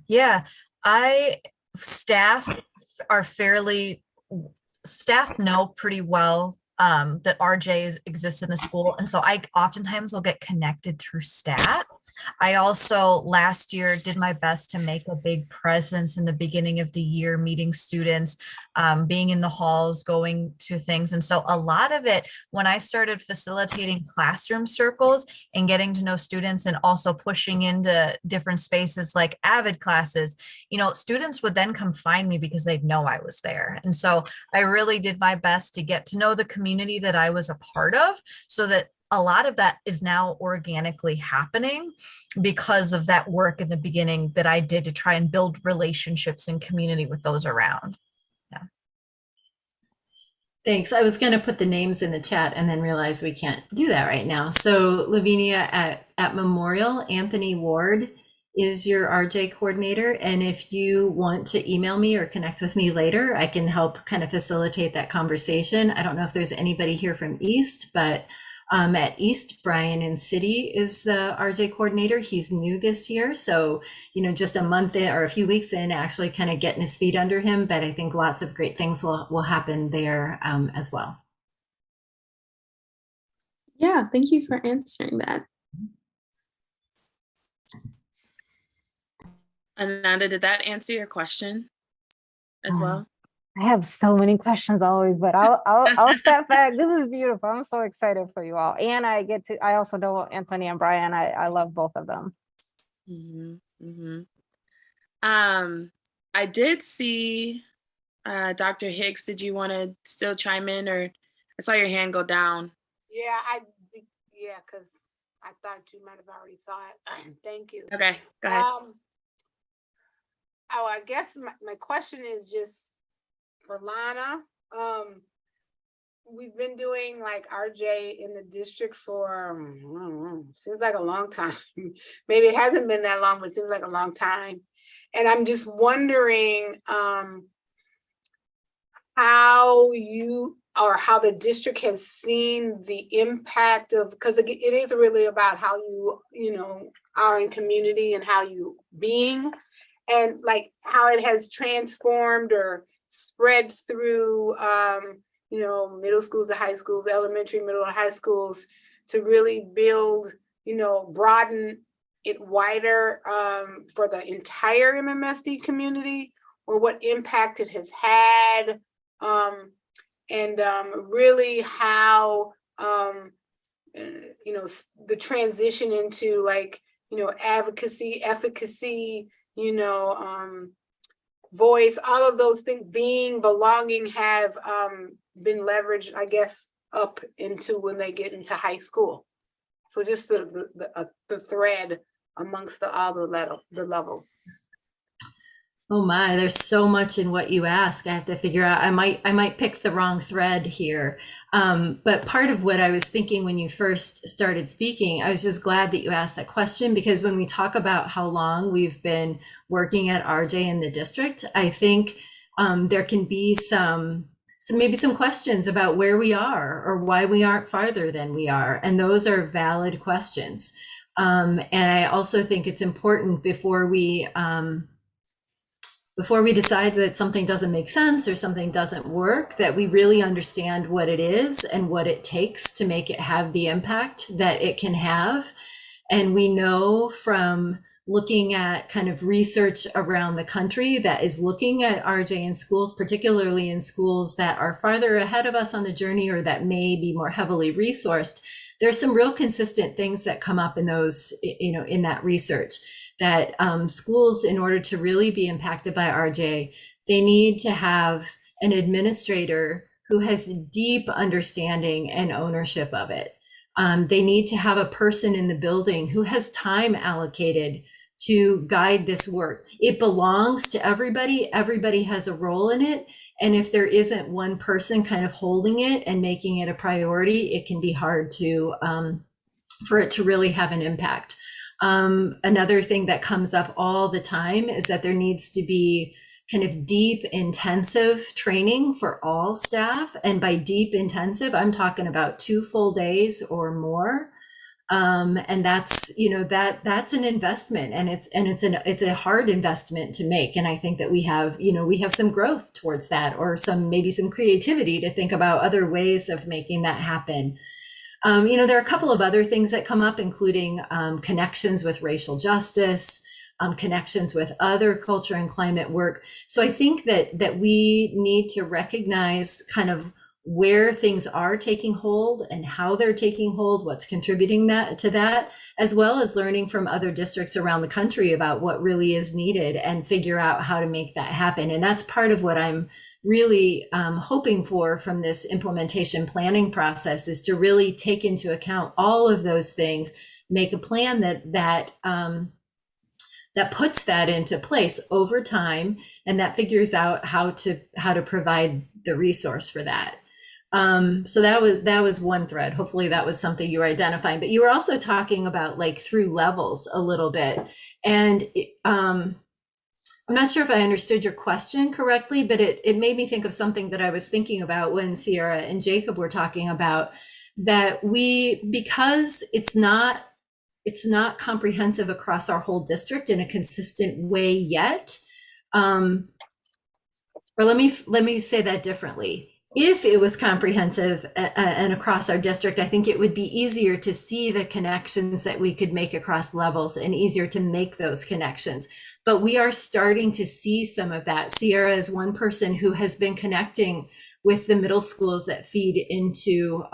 Yeah. Staff know pretty well that exists in the school. And so I oftentimes will get connected through STAT. I also last year did my best to make a big presence in the beginning of the year, meeting students, being in the halls, going to things. And so a lot of it, when I started facilitating classroom circles and getting to know students and also pushing into different spaces like Avid classes, students would then come find me because they'd know I was there. And so I really did my best to get to know the community that I was a part of, so that a lot of that is now organically happening because of that work in the beginning that I did to try and build relationships and community with those around. Yeah. Thanks. I was going to put the names in the chat and then realize we can't do that right now. So Lavinia at Memorial, Anthony Ward is your RJ coordinator. And if you want to email me or connect with me later, I can help kind of facilitate that conversation. I don't know if there's anybody here from East, but at East, Brian in City is the RJ coordinator. He's new this year. So, just a month in or a few weeks in, actually kind of getting his feet under him. But I think lots of great things will happen there as well. Yeah, thank you for answering that. Ananda, did that answer your question as well? I have so many questions always, but I'll step back. This is beautiful. I'm so excited for you all. And I also know Anthony and Brian. I love both of them. I did see Dr. Hicks. Did you want to still chime in, or I saw your hand go down? Yeah, because I thought you might have already saw it. Thank you. Okay, go ahead. I guess my question is just for Lana. We've been doing like RJ in the district for seems like a long time. Maybe it hasn't been that long, but it seems like a long time. And I'm just wondering how you or how the district has seen the impact of, because it is really about how you are in community and how you being, and like how it has transformed or spread through middle schools to high schools, elementary, middle and high schools, to really build, broaden it wider for the entire MMSD community, or what impact it has had, and really how the transition into like advocacy, efficacy, voice, all of those things, being, belonging, have been leveraged, I guess, up into when they get into high school. So just the thread amongst all the levels. Oh my, there's so much in what you ask. I have to figure out, I might pick the wrong thread here. But part of what I was thinking when you first started speaking, I was just glad that you asked that question, because when we talk about how long we've been working at RJ in the district, I think there can be maybe some questions about where we are or why we aren't farther than we are. And those are valid questions. And I also think it's important before we decide that something doesn't make sense or something doesn't work, that we really understand what it is and what it takes to make it have the impact that it can have. And we know from looking at kind of research around the country that is looking at RJ in schools, particularly in schools that are farther ahead of us on the journey or that may be more heavily resourced, there's some real consistent things that come up in those, in that research. That schools, in order to really be impacted by RJ, they need to have an administrator who has deep understanding and ownership of it. They need to have a person in the building who has time allocated to guide this work. It belongs to everybody. Everybody has a role in it. And if there isn't one person kind of holding it and making it a priority, it can be hard for it to really have an impact. Another thing that comes up all the time is that there needs to be kind of deep, intensive training for all staff. And by deep intensive, I'm talking about 2 full days or more. And that's, that's an investment, and it's a hard investment to make. And I think that we have some growth towards that, or maybe some creativity to think about other ways of making that happen. There are a couple of other things that come up, including connections with racial justice, connections with other culture and climate work. So I think that we need to recognize kind of where things are taking hold and how they're taking hold, what's contributing to that, as well as learning from other districts around the country about what really is needed and figure out how to make that happen. And that's part of what I'm really hoping for from this implementation planning process, is to really take into account all of those things, make a plan that puts that into place over time, and that figures out how to provide the resource for that. So that was one thread. Hopefully that was something you were identifying, but you were also talking about like through levels a little bit. And I'm not sure if I understood your question correctly, but it made me think of something that I was thinking about when Sierra and Jacob were talking about that because it's not comprehensive across our whole district in a consistent way yet. Or let me say that differently. If it was comprehensive and across our district, I think it would be easier to see the connections that we could make across levels, and easier to make those connections. But we are starting to see some of that. Sierra is one person who has been connecting with the middle schools that feed into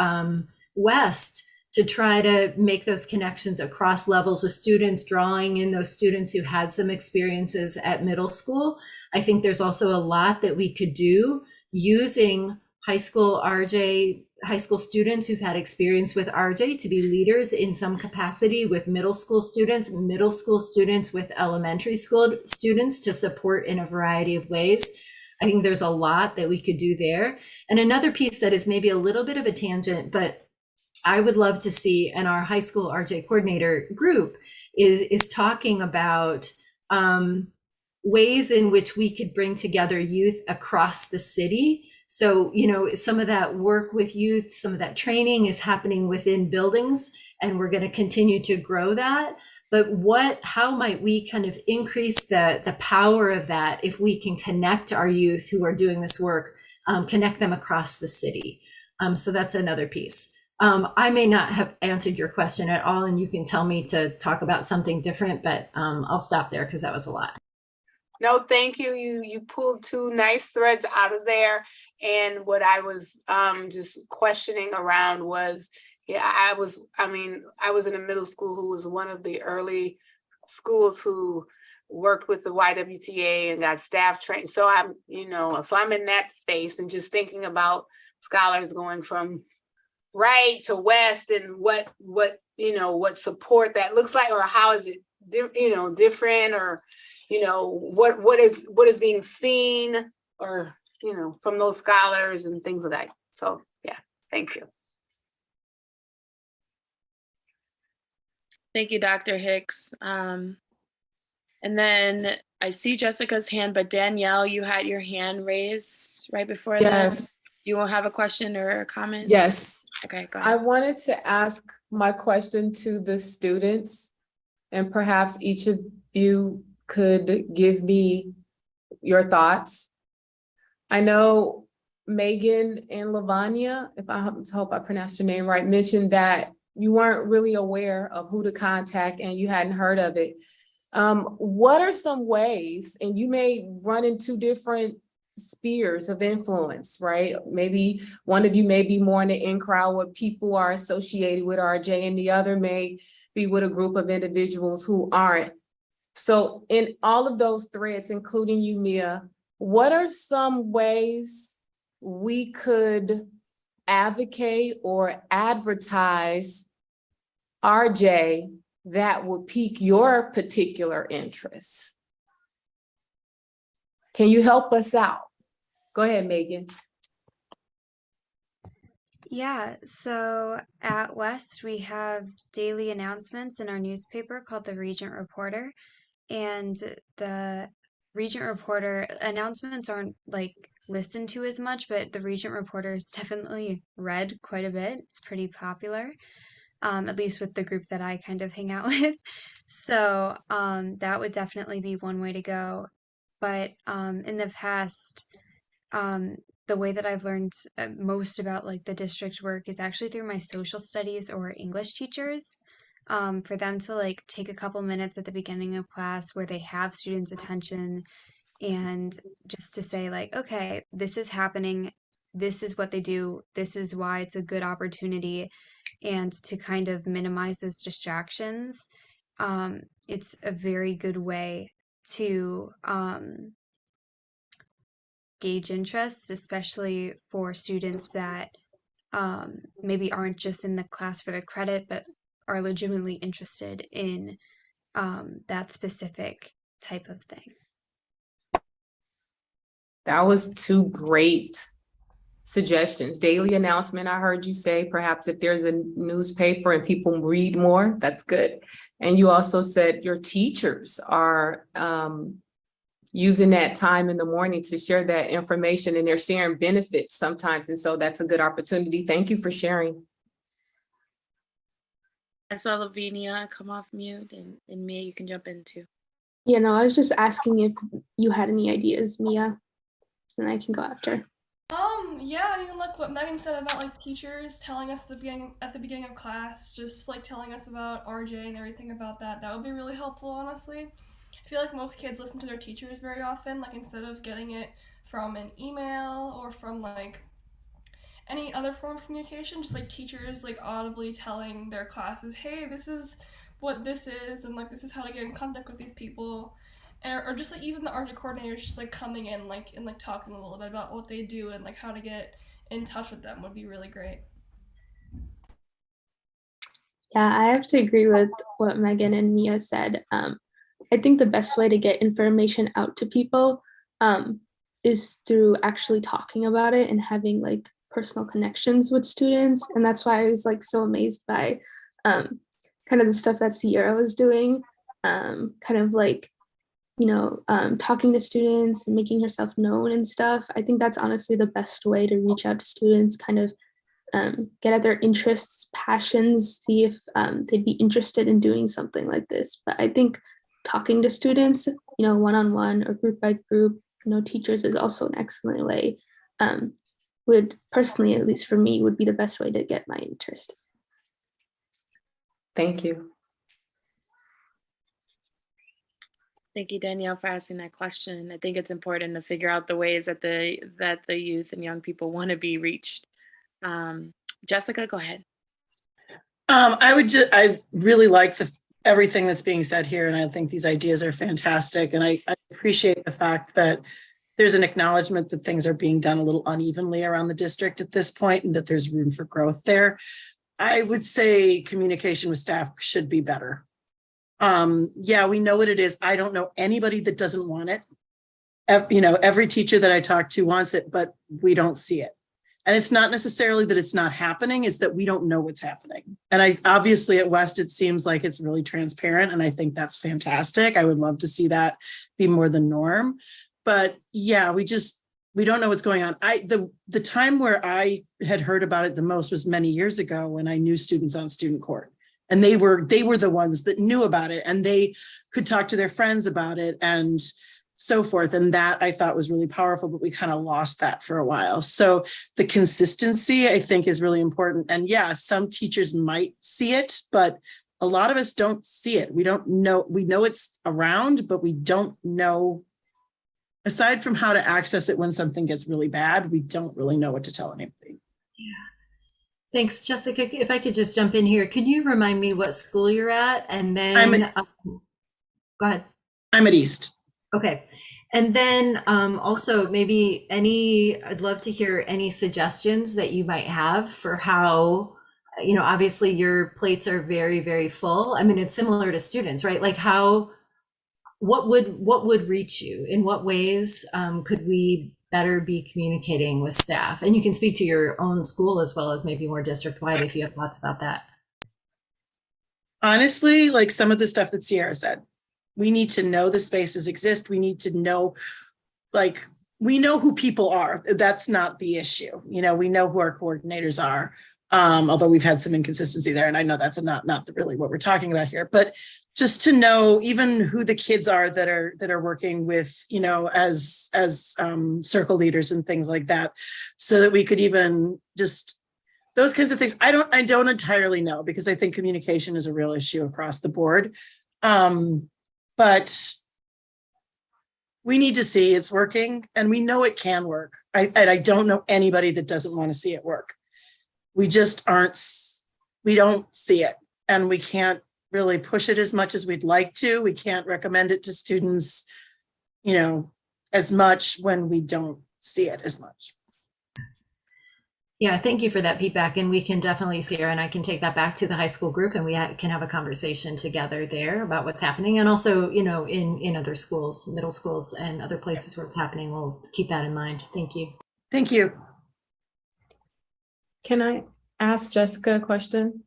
West, to try to make those connections across levels with students, drawing in those students who had some experiences at middle school. I think there's also a lot that we could do using high school students who've had experience with RJ to be leaders in some capacity with middle school students with elementary school students to support in a variety of ways. I think there's a lot that we could do there. And another piece that is maybe a little bit of a tangent, but I would love to see, and our high school RJ coordinator group is talking about ways in which we could bring together youth across the city. So, some of that work with youth, some of that training is happening within buildings, and we're going to continue to grow that. But how might we kind of increase the power of that if we can connect our youth who are doing this work, connect them across the city? So that's another piece. I may not have answered your question at all, and you can tell me to talk about something different, but I'll stop there because that was a lot. No, thank you. You pulled two nice threads out of there. And what I was just questioning around was, I was in a middle school who was one of the early schools who worked with the YWTA and got staff trained. So I'm in that space, and just thinking about scholars going from right to West, and what support that looks like, or how is it different, or what is being seen, or from those scholars and things of that. So yeah, thank you. Thank you, Dr. Hicks. And then I see Jessica's hand, but Danielle, you had your hand raised right before that. Yes. You won't have a question or a comment? Yes. Okay, go ahead. I wanted to ask my question to the students, and perhaps each of you could give me your thoughts. I know Megan and Lavanya, if I hope I pronounced your name right, mentioned that you weren't really aware of who to contact and you hadn't heard of it. What are some ways, and you may run into different spheres of influence, right? Maybe one of you may be more in the in crowd where people are associated with RJ, and the other may be with a group of individuals who aren't. So in all of those threads, including you, Mia, what are some ways we could advocate or advertise RJ that would pique your particular interests? Can you help us out? Go ahead, Megan. Yeah, so at West, we have daily announcements in our newspaper called the Regent Reporter. And the Regent Reporter announcements aren't listened to as much, but the Regent Reporter is definitely read quite a bit. It's pretty popular. at least with the group that I kind of hang out with. So that would definitely be one way to go. But in the past, the way that I've learned most about like the district work is actually through my social studies or English teachers. For them to like take a couple minutes at the beginning of class where they have students' attention and just to say like, okay, this is happening, this is what they do, this is why it's a good opportunity, and to kind of minimize those distractions. It's a very good way to gauge interest, especially for students that maybe aren't just in the class for the credit, but are legitimately interested in that specific type of thing. That was two great suggestions. Daily announcement, I heard you say, perhaps if there's a newspaper and people read more, that's good. And you also said your teachers are using that time in the morning to share that information, and they're sharing benefits sometimes. And so that's a good opportunity. Thank you for sharing. I saw Lavinia come off mute, and Mia, you can jump in too. Yeah, no, I was just asking if you had any ideas, Mia, and I can go after. Yeah, I mean, like what Megan said about like teachers telling us at the beginning of class, just like telling us about RJ and everything about that. That would be really helpful, honestly. I feel like most kids listen to their teachers very often, like instead of getting it from an email or from like any other form of communication, just like teachers like audibly telling their classes, hey, this is what this is, and like this is how to get in contact with these people. Or just like even the RJ coordinators just like coming in like and like talking a little bit about what they do and like how to get in touch with them would be really great. Yeah, I have to agree with what Megan and Mia said. I think the best way to get information out to people is through actually talking about it and having like personal connections with students. And that's why I was like so amazed by kind of the stuff that Sierra was doing, kind of like, you know, talking to students and making herself known and stuff. I think that's honestly the best way to reach out to students, kind of get at their interests, passions, see if they'd be interested in doing something like this. But I think talking to students, you know, one-on-one or group by group, you know, teachers is also an excellent way. Would personally, at least for me, would be the best way to get my interest. Thank you. Thank you, Danielle, for asking that question. I think it's important to figure out the ways that the youth and young people want to be reached. Jessica, go ahead. I really like everything that's being said here, and I think these ideas are fantastic. And I appreciate the fact that there's an acknowledgement that things are being done a little unevenly around the district at this point, and that there's room for growth there. I would say communication with staff should be better. Yeah, we know what it is. I don't know anybody that doesn't want it. You know, every teacher that I talk to wants it, but we don't see it. And it's not necessarily that it's not happening, it's that we don't know what's happening. And obviously at West, it seems like it's really transparent, and I think that's fantastic. I would love to see that be more the norm. But yeah, we don't know what's going on. The time where I had heard about it the most was many years ago when I knew students on student court. And they were the ones that knew about it, and they could talk to their friends about it and so forth. And that I thought was really powerful, but we kind of lost that for a while. So the consistency, I think, is really important. And yeah, some teachers might see it, but a lot of us don't see it. We don't know. We know it's around, but we don't know, aside from how to access it when something gets really bad, we don't really know what to tell anybody. Yeah. Thanks, Jessica. If I could just jump in here, could you remind me what school you're at? And then go ahead. I'm at East. Okay. And then also maybe I'd love to hear any suggestions that you might have for how, you know, obviously your plates are very, very full. I mean, it's similar to students, right? Like what would reach you? In what ways could we better be communicating with staff? And you can speak to your own school as well as maybe more district-wide if you have thoughts about that. Honestly, like some of the stuff that Sierra said, we need to know the spaces exist. We need to know, like, we know who people are. That's not the issue. You know, we know who our coordinators are. Although we've had some inconsistency there, and I know that's not really what we're talking about here, but just to know even who the kids are that are working with, as circle leaders and things like that, so that we could even just those kinds of things. I don't entirely know, because I think communication is a real issue across the board. But we need to see it's working, and we know it can work. I don't know anybody that doesn't want to see it work. We just we don't see it, and we can't really push it as much as we'd like to. We can't recommend it to students, as much when we don't see it as much. Yeah, thank you for that feedback. And we can definitely, Sierra and I can take that back to the high school group, and we can have a conversation together there about what's happening. And also, in other schools, middle schools and other places where it's happening, we'll keep that in mind. Thank you. Thank you. Can I ask Jessica a question?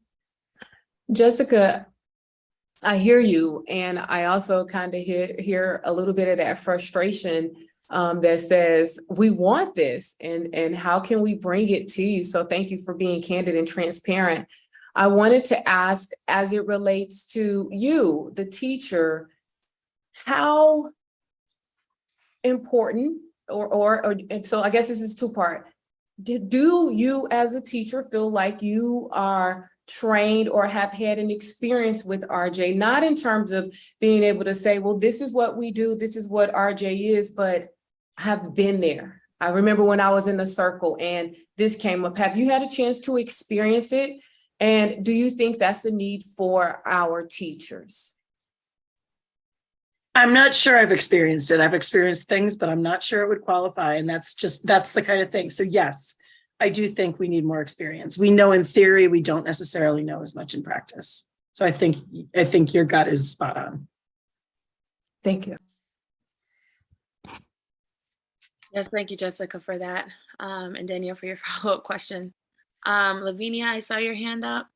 Jessica, I hear you, and I also kind of hear a little bit of that frustration that says, we want this, and how can we bring it to you? So thank you for being candid and transparent. I wanted to ask, as it relates to you, the teacher, how important, and so I guess this is two-part. Do you as a teacher feel like you are trained or have had an experience with RJ, not in terms of being able to say, well, this is what we do, this is what RJ is, but have been there? I remember when I was in the circle and this came up. Have you had a chance to experience it? And do you think that's a need for our teachers? I'm not sure I've experienced it. I've experienced things, but I'm not sure it would qualify. And that's the kind of thing. So yes, I do think we need more experience. We know in theory, we don't necessarily know as much in practice. So I think your gut is spot on. Thank you. Yes, thank you, Jessica, for that. And Danielle for your follow-up question. Lavinia, I saw your hand up.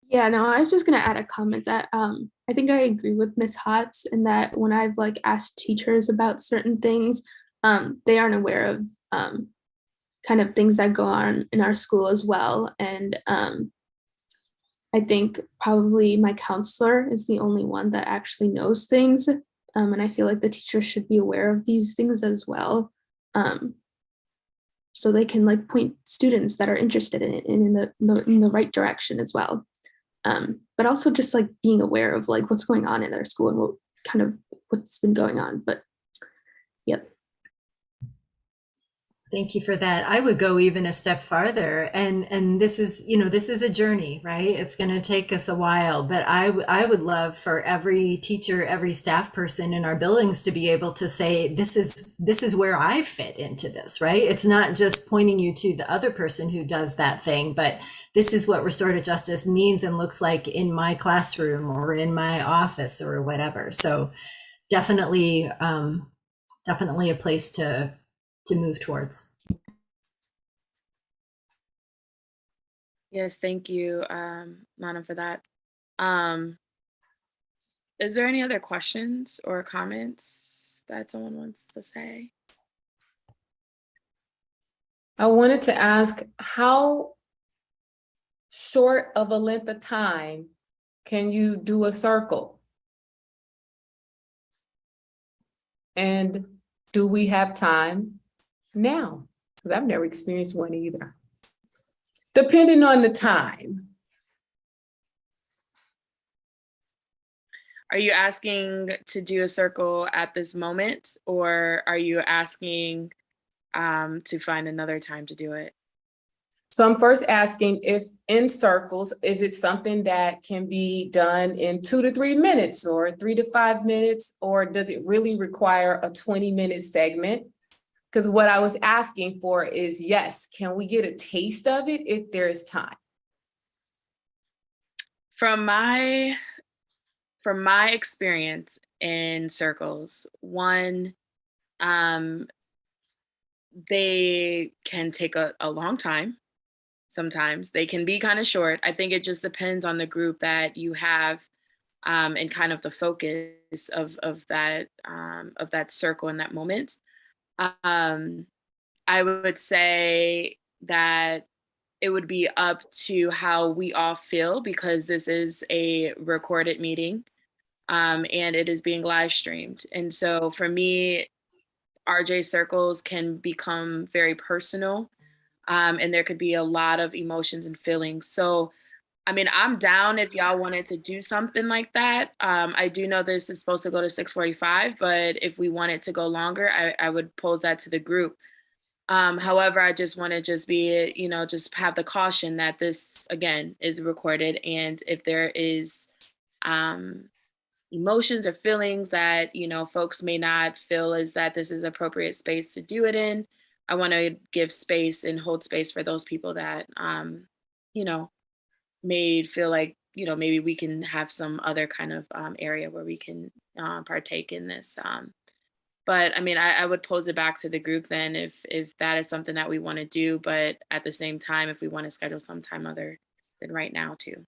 Yeah, no, I was just gonna add a comment that I think I agree with Ms. Hotz in that when I've asked teachers about certain things, they aren't aware of kind of things that go on in our school as well. And I think probably my counselor is the only one that actually knows things. And I feel like the teachers should be aware of these things as well. So they can point students that are interested in it in the right direction as well. But also just being aware of what's going on in their school and what's been going on. But yep. Thank you for that. I would go even a step farther, and this is a journey, right? It's going to take us a while, but I would love for every teacher, every staff person in our buildings to be able to say, this is where I fit into this, right? It's not just pointing you to the other person who does that thing, but this is what restorative justice means and looks like in my classroom or in my office or whatever. So definitely a place to move towards. Yes, thank you, Mana, for that. Is there any other questions or comments that someone wants to say? I wanted to ask, how short of a length of time can you do a circle? And do we have time now? Because I've never experienced one either. Depending on the time. Are you asking to do a circle at this moment, or are you asking to find another time to do it? So I'm first asking, if in circles, is it something that can be done in 2 to 3 minutes or 3 to 5 minutes, or does it really require a 20-minute segment? Because what I was asking for is, yes, can we get a taste of it if there is time? From my experience in circles, one, they can take a long time. Sometimes they can be kind of short. I think it just depends on the group that you have and kind of the focus of that circle in that moment. I would say that it would be up to how we all feel, because this is a recorded meeting, and it is being live streamed. And so for me, RJ circles can become very personal, and there could be a lot of emotions and feelings. So, I mean, I'm down if y'all wanted to do something like that. I do know this is supposed to go to 6:45, but if we wanted to go longer, I would pose that to the group. However, I just want to just be, just have the caution that this, again, is recorded. And if there is emotions or feelings that, folks may not feel is that this is appropriate space to do it in, I want to give space and hold space for those people that, may feel like, maybe we can have some other kind of area where we can partake in this. But I mean, I would pose it back to the group then if that is something that we want to do, but at the same time, if we want to schedule some time other than right now too.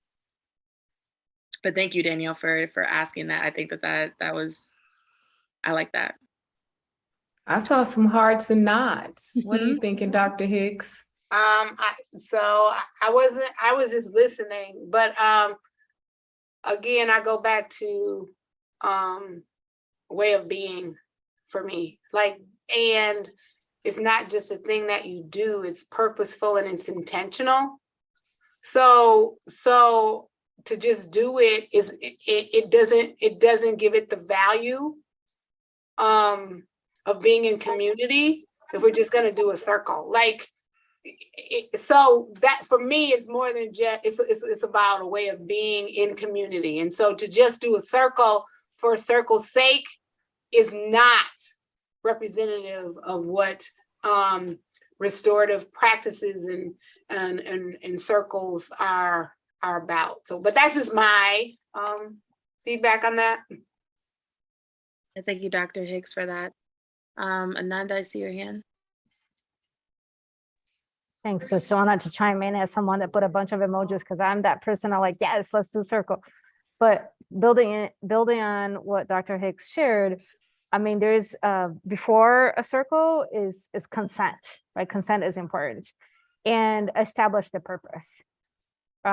But thank you, Danielle, for asking that. I think that was, I like that. I saw some hearts and nods. What are you thinking, Dr. Hicks? I was just listening, but again, I go back to way of being for me. And it's not just a thing that you do, it's purposeful and it's intentional. So to just do it it doesn't give it the value of being in community if we're just going to do a circle. So that for me is more than just it's about a way of being in community. And so to just do a circle for a circle's sake is not representative of what restorative practices and circles are about. So, but that's just my feedback on that. Thank you, Dr. Hicks, for that. Ananda, I see your hand. Thanks. Just wanted to chime in as someone that put a bunch of emojis because I'm that person. I'm like, yes, let's do circle. But building on what Dr. Hicks shared, I mean, there's before a circle is consent, right? Consent is important, and establish the purpose. We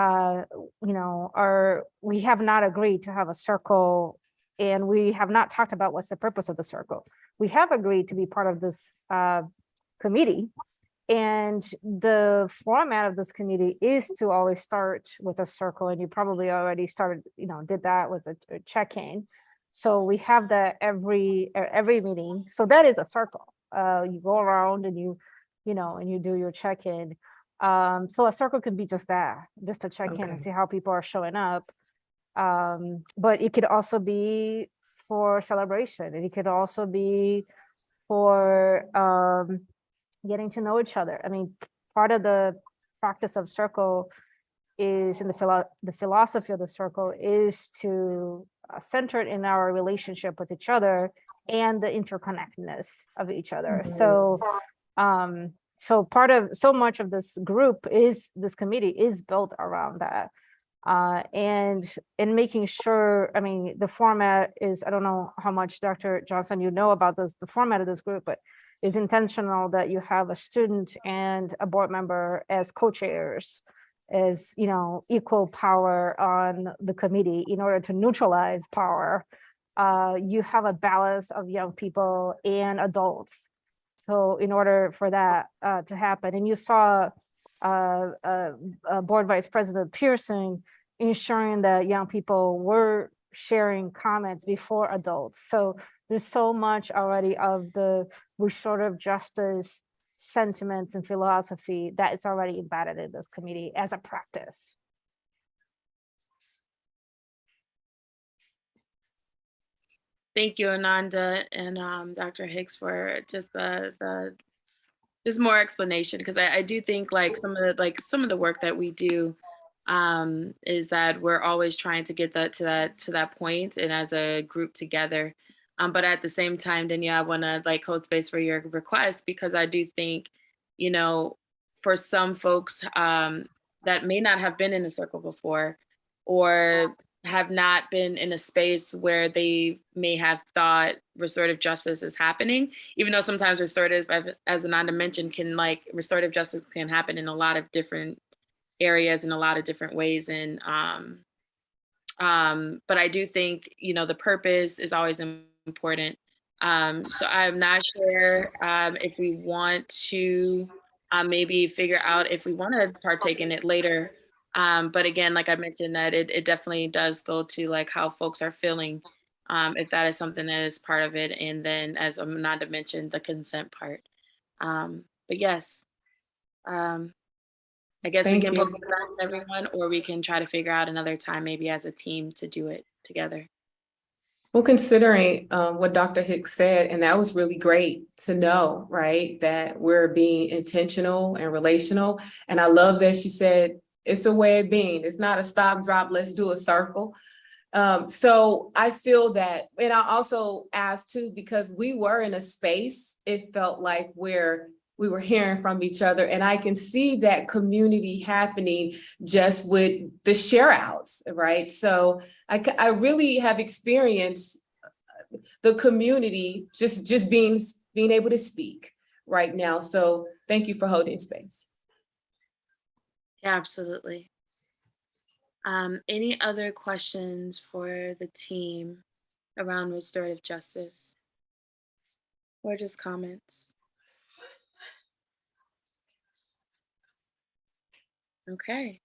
have not agreed to have a circle, and we have not talked about what's the purpose of the circle. We have agreed to be part of this committee. And the format of this committee is to always start with a circle, and you probably already started, did that with a check-in. So we have that every meeting. So that is a circle. You go around and you do your check-in. So a circle could be just that, just to check in and see how people are showing up. But it could also be for celebration, and it could also be for getting to know each other. I mean, part of the practice of circle is, in the philosophy of the circle is to center it in our relationship with each other and the interconnectedness of each other. So, so much of this committee is built around that. And in making sure, I mean, the format is, I don't know how much Dr. Johnson, about the format of this group, but is intentional that you have a student and a board member as co-chairs, as equal power on the committee in order to neutralize power. You have a balance of young people and adults. So in order for that to happen, and you saw Board Vice President Pearson ensuring that young people were sharing comments before adults. So there's so much already of the restorative justice sentiments and philosophy that it's already embedded in this committee as a practice. Thank you, Ananda and Dr. Hicks, for just just more explanation, because I do think some of the work that we do is that we're always trying to get to that point and as a group together. But at the same time, Danielle, I want to hold space for your request, because I do think, for some folks that may not have been in a circle before, or have not been in a space where they may have thought restorative justice is happening, even though sometimes restorative, as Ananda mentioned, restorative justice can happen in a lot of different areas in a lot of different ways. And but I do think, the purpose is always important. So I'm not sure if we want to maybe figure out if we want to partake in it later. But again, like I mentioned, that it definitely does go to like how folks are feeling, if that is something that is part of it. And then, as Ananda mentioned, the consent part. But yes, I guess we Thank can you. focus on everyone, or we can try to figure out another time, maybe as a team, to do it together. Well, considering what Dr. Hicks said, and that was really great to know, right? That we're being intentional and relational. And I love that she said, it's a way of being. It's not a stop, drop, let's do a circle. So I feel that, and I also asked too, because we were in a space, it felt like where we were hearing from each other, and I can see that community happening just with the share outs, right? So I really have experienced the community just being able to speak right now. So thank you for holding space. Yeah, absolutely. Any other questions for the team around restorative justice? Or just comments? Okay.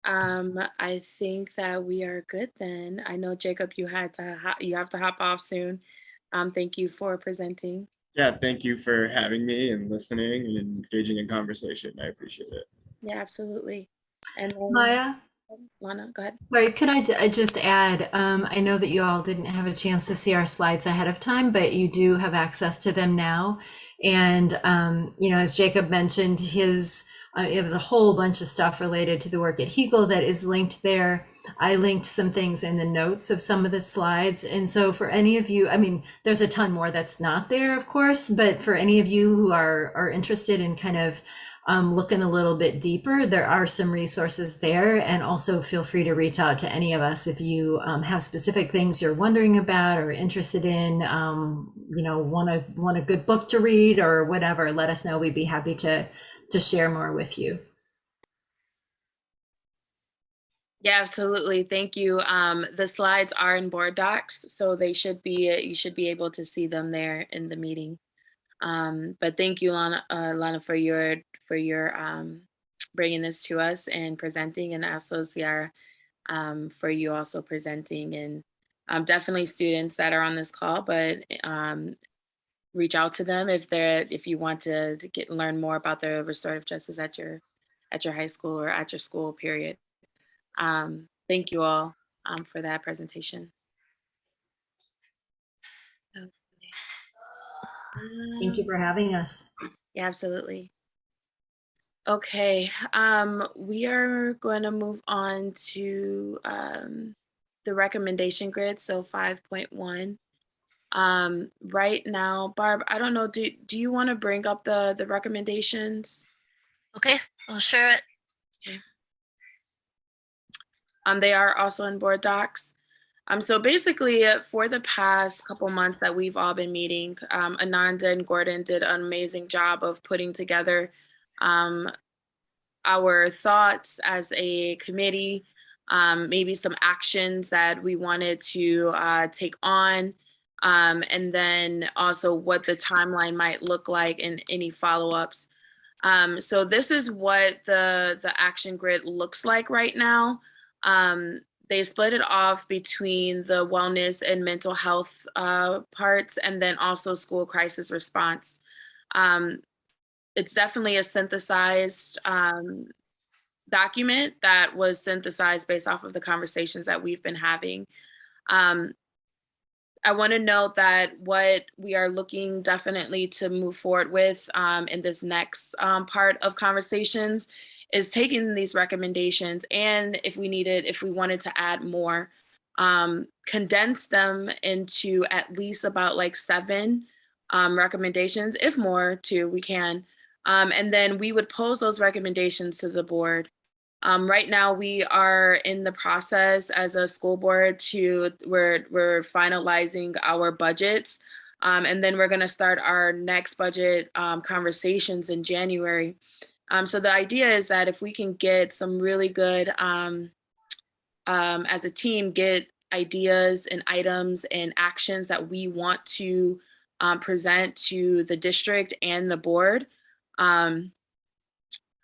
I think that we are good then. I know, Jacob, you have to hop off soon. Thank you for presenting. Yeah, thank you for having me and listening and engaging in conversation. I appreciate it. Yeah, absolutely. And then, Maya? Lana, go ahead. Sorry, could I just add, I know that you all didn't have a chance to see our slides ahead of time, but you do have access to them now. And, as Jacob mentioned, it was a whole bunch of stuff related to the work at Hegel that is linked there. I linked some things in the notes of some of the slides. And so for any of you, there's a ton more that's not there, of course, but for any of you who are interested in kind of looking a little bit deeper, there are some resources there. And also feel free to reach out to any of us if you have specific things you're wondering about or interested in, want a good book to read or whatever, let us know. We'd be happy to share more with you. Yeah, absolutely. Thank you. The slides are in board docs, so you should be able to see them there in the meeting. But thank you, Lana, for your bringing this to us and presenting, and also Ciara, for you also presenting, and definitely students that are on this call, but reach out to them if you want to learn more about the restorative justice at your high school or at your school, period. Thank you all for that presentation. Okay. Thank you for having us. Yeah, absolutely. Okay, we are going to move on to the recommendation grid, so 5.1. Right now, Barb, I don't know, do you want to bring up the recommendations? Okay, I'll share it. Okay. They are also in board docs. So basically, for the past couple months that we've all been meeting, Ananda and Gordon did an amazing job of putting together our thoughts as a committee, maybe some actions that we wanted to take on, and then also what the timeline might look like and any follow-ups. So this is what the action grid looks like right now. They split it off between the wellness and mental health parts, and then also school crisis response. It's definitely a synthesized document that was synthesized based off of the conversations that we've been having. I want to note that what we are looking definitely to move forward with in this next part of conversations is taking these recommendations, and if we wanted to add more, condense them into at least about like 7 recommendations, if more too, we can. And then we would pose those recommendations to the board. Right now, we are in the process as a school board we're finalizing our budgets. And then we're going to start our next budget conversations in January. So the idea is that if we can get some really good, as a team, get ideas and items and actions that we want to present to the district and the board,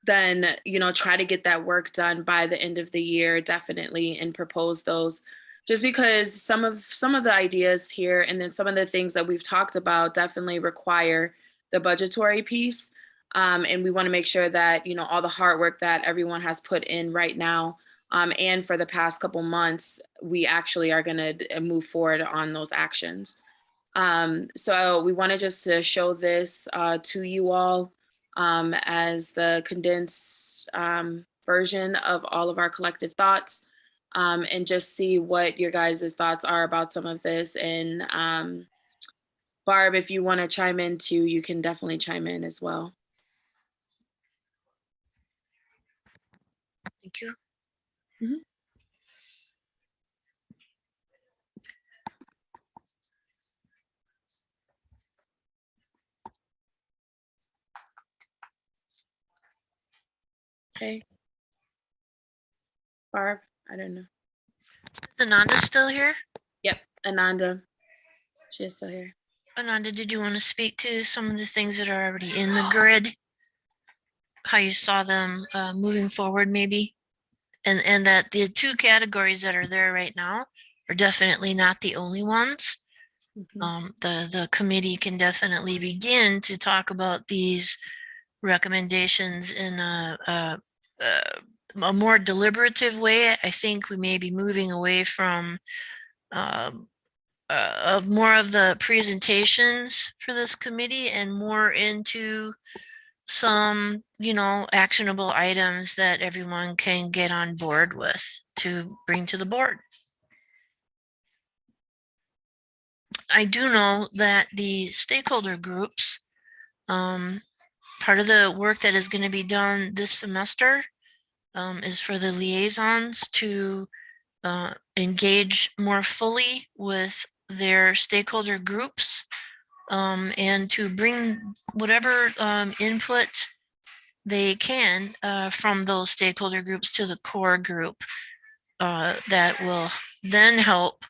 then, try to get that work done by the end of the year, definitely, and propose those. Just because some of the ideas here and then some of the things that we've talked about definitely require the budgetary piece. And we want to make sure that, all the hard work that everyone has put in right now and for the past couple months, we actually are going to move forward on those actions. So we wanted just to show this to you all as the condensed version of all of our collective thoughts, and just see what your guys' thoughts are about some of this. And Barb, if you want to chime in too, you can definitely chime in as well. Thank you. Mhm. Okay. Barb, I don't know. Is Ananda still here? Yep, Ananda. She is still here. Ananda, did you want to speak to some of the things that are already in the grid? How you saw them moving forward, maybe? And that the two categories that are there right now are definitely not the only ones. The committee can definitely begin to talk about these recommendations in a more deliberative way. I think we may be moving away from of more of the presentations for this committee and more into some, actionable items that everyone can get on board with to bring to the board. I do know that the stakeholder groups, part of the work that is going to be done this semester is for the liaisons to engage more fully with their stakeholder groups and to bring whatever input they can from those stakeholder groups to the core group that will then help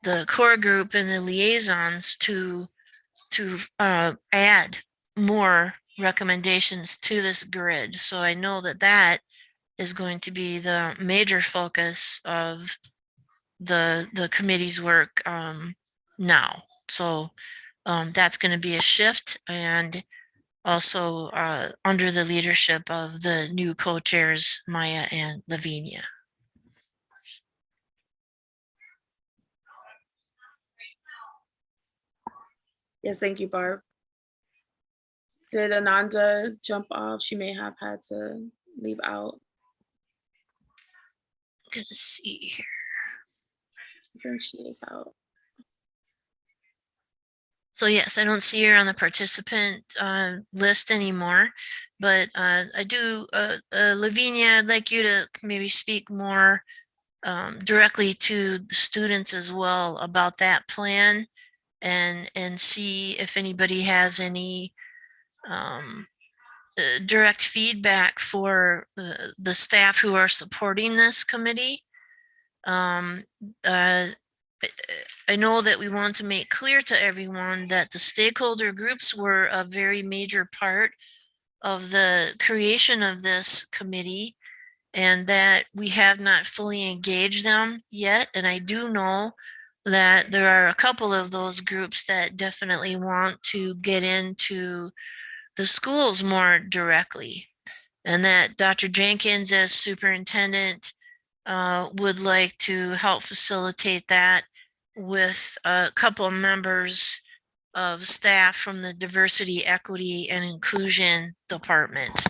the core group and the liaisons to add more recommendations to this grid. So I know that that is going to be the major focus of the committee's work now. So that's going to be a shift, and also under the leadership of the new co-chairs, Maya and Lavinia. Yes, thank you, Barb. Did Ananda jump off? She may have had to leave out. Good to see here. I think she is out. So yes, I don't see her on the participant list anymore, but I do, Lavinia, I'd like you to maybe speak more directly to the students as well about that plan and see if anybody has any direct feedback for the staff who are supporting this committee. I know that we want to make clear to everyone that the stakeholder groups were a very major part of the creation of this committee and that we have not fully engaged them yet. And I do know that there are a couple of those groups that definitely want to get into the schools more directly, and that Dr. Jenkins as superintendent would like to help facilitate that with a couple of members of staff from the Diversity, Equity, and Inclusion Department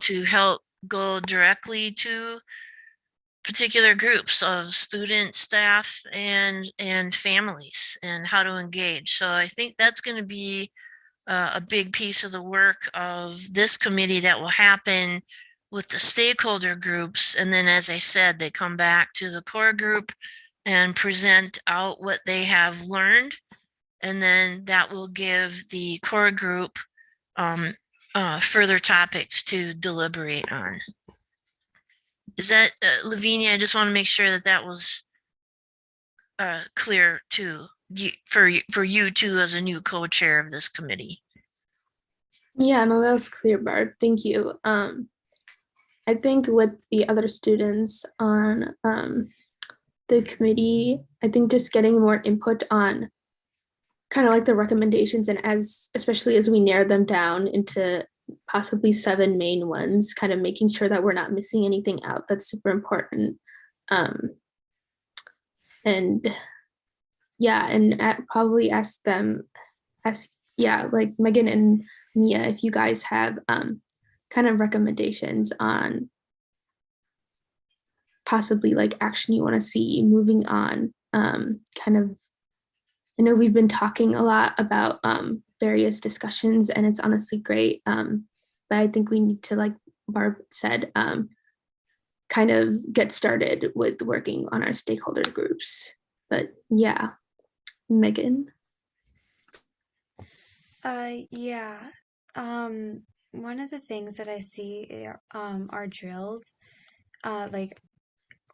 to help go directly to particular groups of student, staff, and families, and how to engage. So I think that's going to be a big piece of the work of this committee that will happen with the stakeholder groups. And then, as I said, they come back to the core group and present out what they have learned. And then that will give the core group further topics to deliberate on. Is that, Lavinia? I just want to make sure that that was clear too, for you too, as a new co-chair of this committee. Yeah, no, that was clear, Barb. Thank you. I think with the other students on the committee, I think just getting more input on kind of like the recommendations, and especially as we narrow them down into possibly 7 main ones, kind of making sure that we're not missing anything out. That's super important. And yeah, and probably ask like Megan and Mia, if you guys have kind of recommendations on possibly like action you want to see moving on. Kind of, I know we've been talking a lot about various discussions, and it's honestly great. But I think we need to, like Barb said, kind of get started with working on our stakeholder groups. But yeah, Megan. Yeah. One of the things that I see are drills, like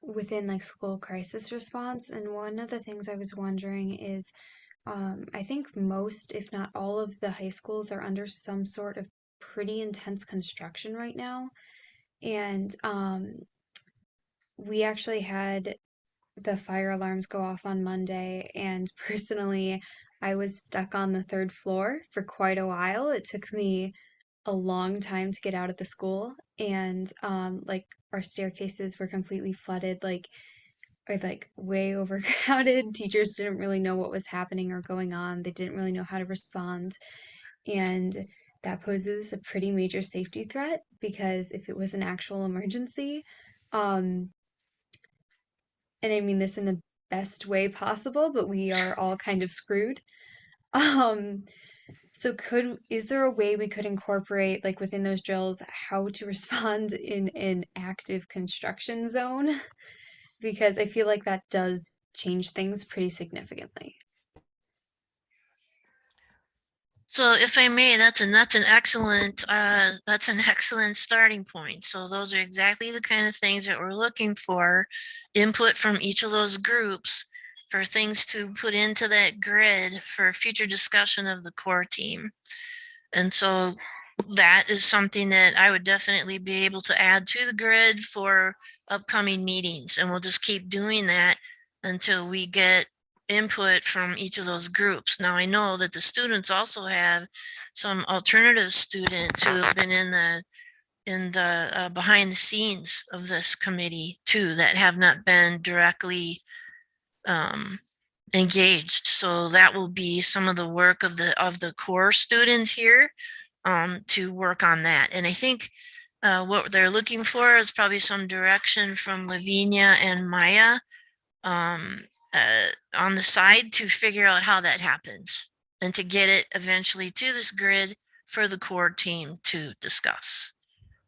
within like school crisis response. And one of the things I was wondering is, I think most, if not all of the high schools are under some sort of pretty intense construction right now. And we actually had the fire alarms go off on Monday, and personally, I was stuck on the 3rd floor for quite a while. It took me a long time to get out of the school, and like our staircases were completely flooded, like way overcrowded. Teachers didn't really know what was happening or going on. They didn't really know how to respond, and that poses a pretty major safety threat, because if it was an actual emergency, and I mean this in the best way possible, but we are all kind of screwed. So is there a way we could incorporate, like within those drills, how to respond in an active construction zone? Because I feel like that does change things pretty significantly. So if I may, that's an excellent starting point. So those are exactly the kind of things that we're looking for, input from each of those groups for things to put into that grid for future discussion of the core team. And so that is something that I would definitely be able to add to the grid for upcoming meetings. And we'll just keep doing that until we get input from each of those groups. Now, I know that the students also have some alternative students who have been in the behind the scenes of this committee too, that have not been directly engaged. So that will be some of the work of the core students here to work on that. And I think what they're looking for is probably some direction from Lavinia and Maya on the side to figure out how that happens and to get it eventually to this grid for the core team to discuss.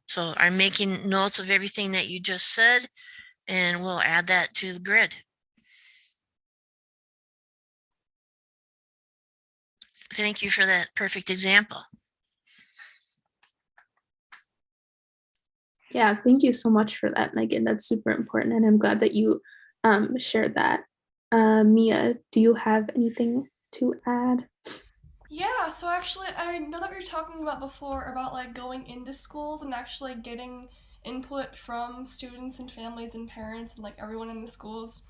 So I'm making notes of everything that you just said, and we'll add that to the grid. Thank you for that perfect example. Yeah, thank you so much for that, Megan. That's super important, and I'm glad that you shared that. Mia, do you have anything to add? Yeah, so actually, I know that we were talking about before about like going into schools and actually getting input from students and families and parents and like everyone in the schools.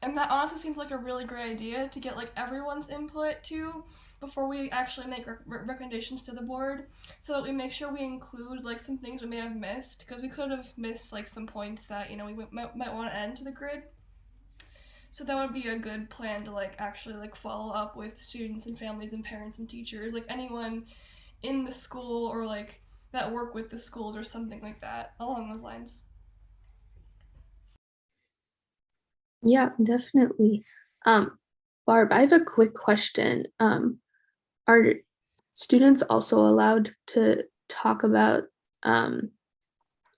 And that honestly seems like a really great idea to get like everyone's input too before we actually make recommendations to the board, so that we make sure we include like some things we may have missed, because we could have missed like some points that, you know, we might want to add to the grid. So that would be a good plan to like actually like follow up with students and families and parents and teachers, like anyone in the school or like that work with the schools or something like that along those lines. Yeah, definitely. Barb, I have a quick question. Are students also allowed to talk about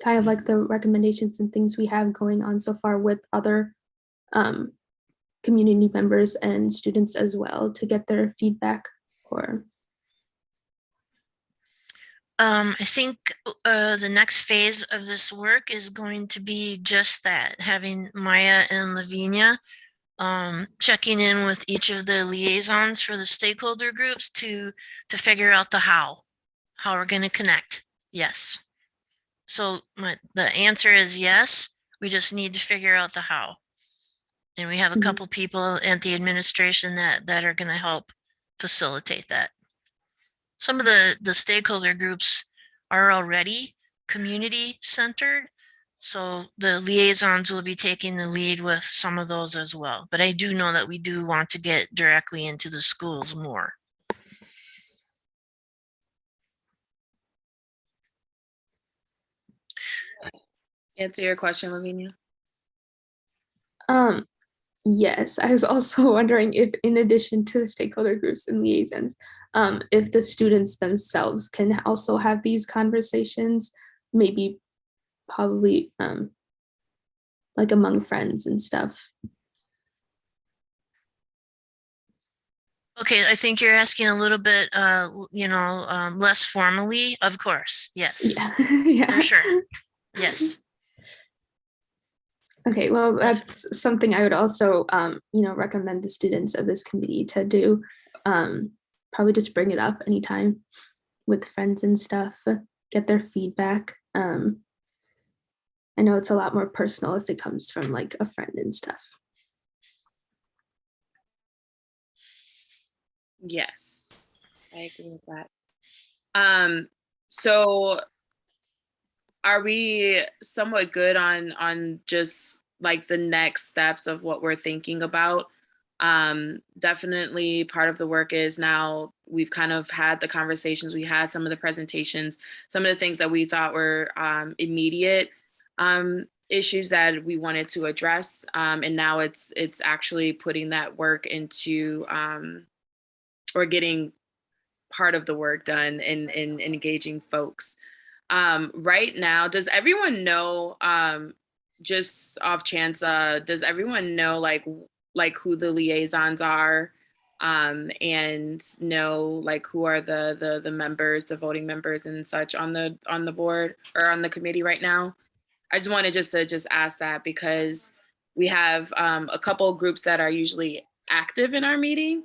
kind of like the recommendations and things we have going on so far with other community members and students as well to get their feedback or I think the next phase of this work is going to be just that, having Maya and Lavinia checking in with each of the liaisons for the stakeholder groups to figure out the how we're going to connect. Yes. So the answer is yes. We just need to figure out the how. And we have a couple people at the administration that are going to help facilitate that. Some of the stakeholder groups are already community centered. So the liaisons will be taking the lead with some of those as well. But I do know that we do want to get directly into the schools more. Answer your question, Lavinia. Yes, I was also wondering if in addition to the stakeholder groups and liaisons, if the students themselves can also have these conversations, maybe probably like among friends and stuff. Okay, I think you're asking a little bit, less formally. Of course, yes, Yeah. Yeah. for sure. Yes. Okay, well, that's something I would also, recommend the students of this committee to do. Probably just bring it up anytime with friends and stuff, get their feedback. I know it's a lot more personal if it comes from like a friend and stuff. Yes, I agree with that. So are we somewhat good on just like the next steps of what we're thinking about? Definitely part of the work is now we've kind of had the conversations, we had some of the presentations, some of the things that we thought were immediate issues that we wanted to address. And now it's actually putting that work into or getting part of the work done in engaging folks. Right now, does everyone know, just off chance, does everyone know like who the liaisons are, and know like who are the members, the voting members and such on the board or on the committee right now? I just wanted to ask that because we have a couple groups that are usually active in our meeting,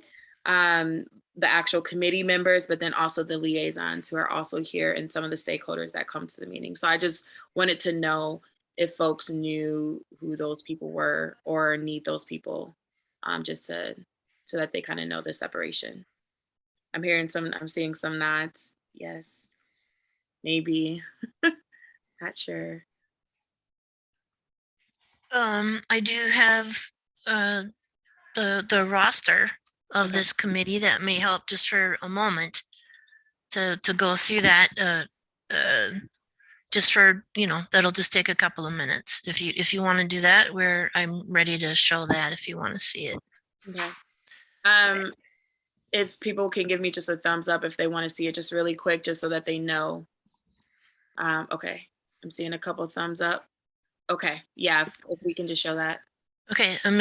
the actual committee members, but then also the liaisons who are also here and some of the stakeholders that come to the meeting. So I just wanted to know if folks knew who those people were or need those people, just so that they kind of know the separation. I'm seeing some nods. Yes, maybe, not sure. I do have the roster of this committee that may help just for a moment to go through that. Just for, that'll just take a couple of minutes. If you want to do that, I'm ready to show that if you want to see it. Okay. If people can give me just a thumbs up if they want to see it just really quick, just so that they know. Okay, I'm seeing a couple of thumbs up. Okay, yeah, if we can just show that. Okay, I'm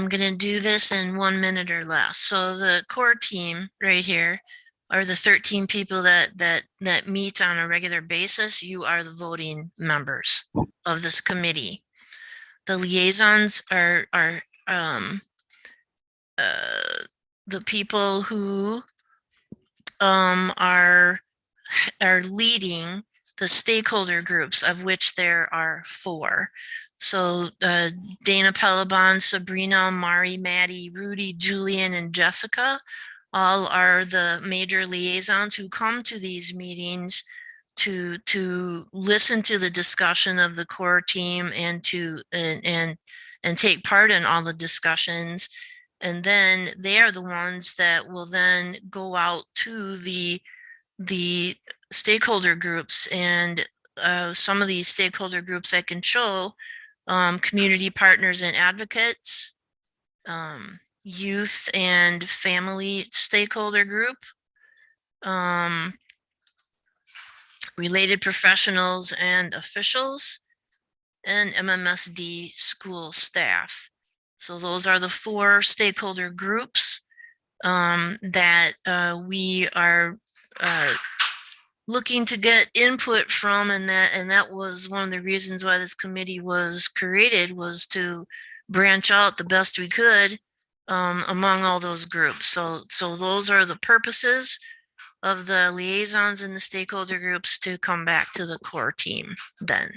gonna do this in 1 minute or less. So the core team right here are the 13 people that meet on a regular basis. You are the voting members of this committee. The liaisons are the people who are leading the stakeholder groups, of which there are 4. So Dana Pelabon, Sabrina, Mari, Maddie, Rudy, Julian, and Jessica all are the major liaisons who come to these meetings to listen to the discussion of the core team and and take part in all the discussions. And then they are the ones that will then go out to the stakeholder groups, and some of these stakeholder groups I can show, community partners and advocates, youth and family stakeholder group, related professionals and officials, and MMSD school staff. So those are the 4 stakeholder groups that we are looking to get input from, and that was one of the reasons why this committee was created, was to branch out the best we could among all those groups. So those are the purposes of the liaisons and the stakeholder groups, to come back to the core team then.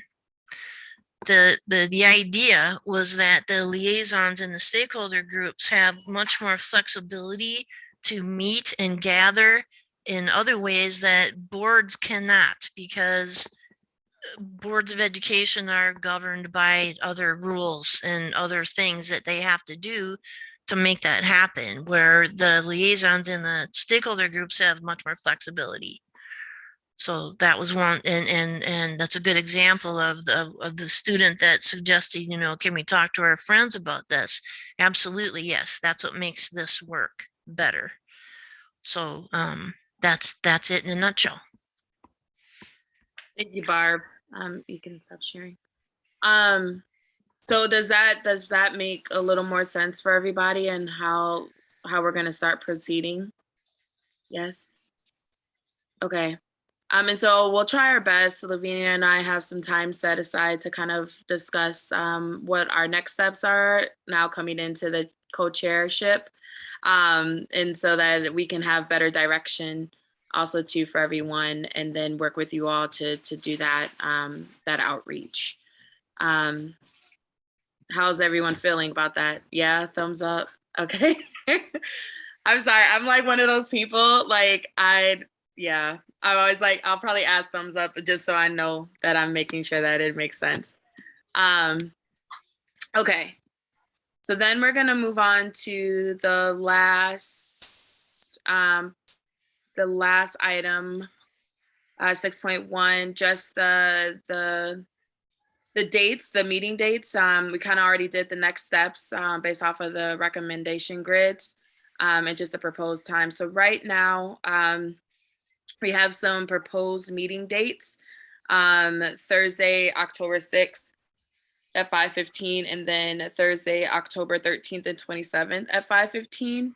The idea was that the liaisons and the stakeholder groups have much more flexibility to meet and gather in other ways that boards cannot, because boards of education are governed by other rules and other things that they have to do to make that happen, where the liaisons and the stakeholder groups have much more flexibility. So that was one, and that's a good example of the student that suggested, can we talk to our friends about this? Absolutely, yes. That's what makes this work better. So that's it in a nutshell. Thank you, Barb. You can stop sharing. So does that make a little more sense for everybody, and how we're going to start proceeding? Yes. Okay. And so we'll try our best. Lavinia and I have some time set aside to kind of discuss what our next steps are now coming into the co-chairship, and so that we can have better direction also too for everyone, and then work with you all to do that that outreach. How's everyone feeling about that? Yeah, thumbs up. Okay. I'm sorry. I'm like one of those people, like I'm always like, I'll probably ask thumbs up just so I know that I'm making sure that it makes sense. Okay. So then we're going to move on to the last item, 6.1, just the dates, the meeting dates. We kind of already did the next steps based off of the recommendation grids and just the proposed time. So right now, we have some proposed meeting dates. Thursday, October 6th at 5:15, and then Thursday, October 13th and 27th at 5:15.